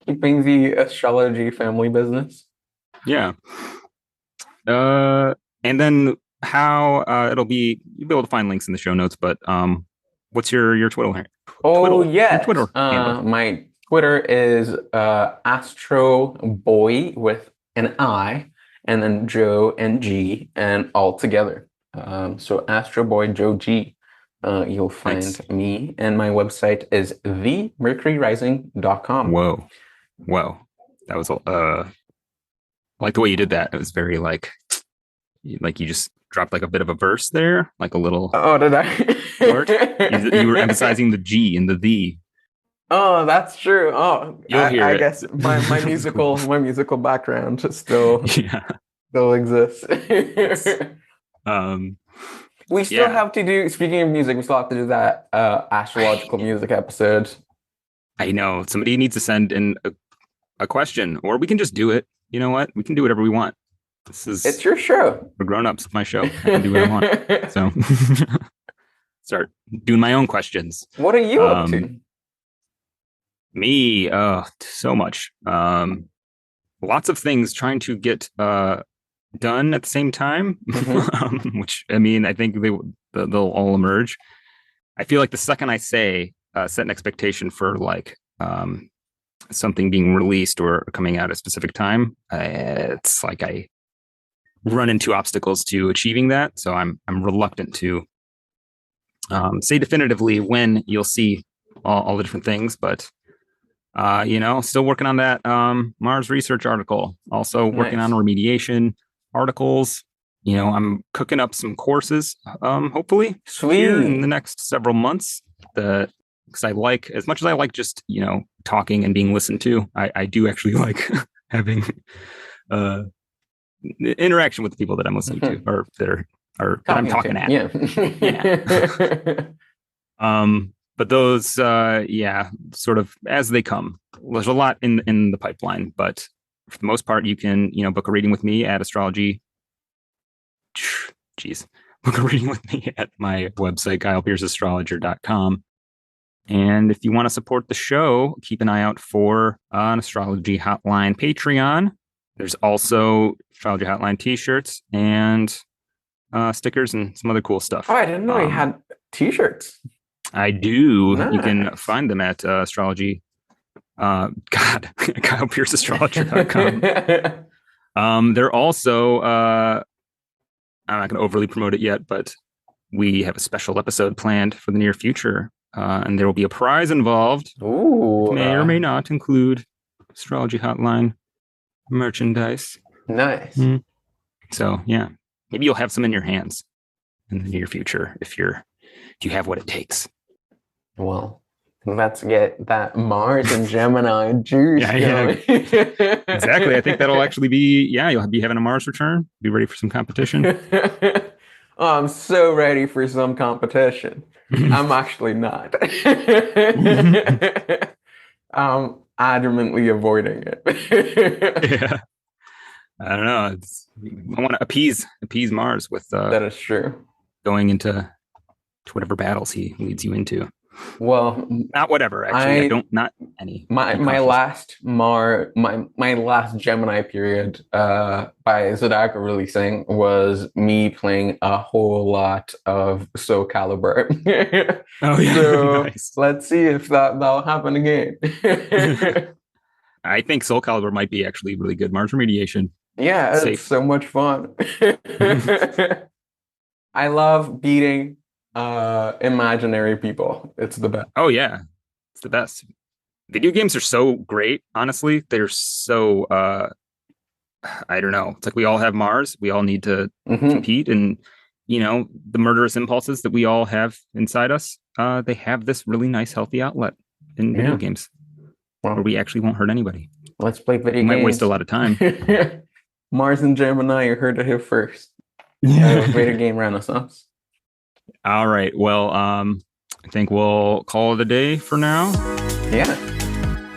Keeping the astrology family business. Yeah. And then how you'll be able to find links in the show notes, but what's your Twitter? Oh yes. Twitter handle. My Twitter is Astro Boy with an I. and then Joe and G and all together. So Astro Boy Joe G. You'll find me, and my website is themercuryrising.com. Whoa. That was I like the way you did that. It was very like you just dropped like a bit of a verse there, like a little. Oh, did I? You were emphasizing the G in the. Oh, that's true. Oh, You'll hear I it. guess my musical background still exists. We still have to do. Speaking of music, we still have to do that astrological music episode. I know somebody needs to send in a question, or we can just do it. You know what? We can do whatever we want. It's your show. We're grown-ups. It's my show. I can do what I want. So start doing my own questions. What are you up to? Me, so much. Lots of things trying to get done at the same time, which I mean, I think they'll all emerge. I feel like the second I say set an expectation for like something being released or coming out at a specific time, it's like I run into obstacles to achieving that. So I'm reluctant to say definitively when you'll see all the different things, but still working on that Mars research article. Also working on remediation articles. I'm cooking up some courses, hopefully, here in the next several months. Because I like, as much as I like just talking and being listened to, I do actually like having interaction with the people that I'm listening to, or that I'm talking at. Yeah. But those, sort of as they come. There's a lot in the pipeline, but for the most part, you can, book a reading with me at Astrology. Book a reading with me at my website, KylePierceAstrologer.com. And if you want to support the show, keep an eye out for an Astrology Hotline Patreon. There's also Astrology Hotline t-shirts and stickers and some other cool stuff. Oh, I didn't know you had t-shirts. I do. Nice. You can find them at Astrology. KylePierceAstrologer.com. They're also, I'm not going to overly promote it yet, but we have a special episode planned for the near future. And there will be a prize involved. Ooh. May or may not include Astrology Hotline merchandise. Nice. So, yeah, maybe you'll have some in your hands in the near future if you have what it takes. Well, let's get that Mars and Gemini juice going. Exactly. I think that'll actually be, you'll be having a Mars return. Be ready for some competition. Oh, I'm so ready for some competition. I'm actually not. I'm adamantly avoiding it. Yeah. I don't know. I want to appease Mars with that is true. Going into whatever battles he leads you into. Well, not whatever. Actually, not any. My last Gemini period by Zodiacal releasing was me playing a whole lot of Soul Calibur. Oh yeah. So nice. Let's see if that'll happen again. I think Soul Calibur might be actually really good. Mars Remediation. Yeah, it's so much fun. I love beating imaginary people. It's the best. Oh yeah, it's the best. Video games are so great. Honestly, they're so I don't know. It's like we all have Mars. We all need to compete, and the murderous impulses that we all have inside us. They have this really nice, healthy outlet in video games, where we actually won't hurt anybody. Let's play video games. Might waste a lot of time. Mars and Gemini, you heard it here first. Video game renaissance. All right. Well, I think we'll call it a day for now. Yeah.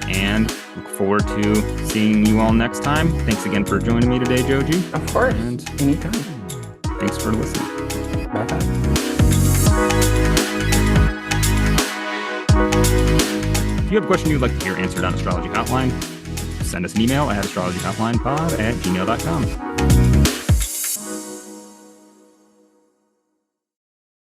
And look forward to seeing you all next time. Thanks again for joining me today, Joji. Of course. And anytime. Thanks for listening. Bye-bye. If you have a question you'd like to hear answered on Astrology Hotline, send us an email at astrologyhotlinepod@gmail.com.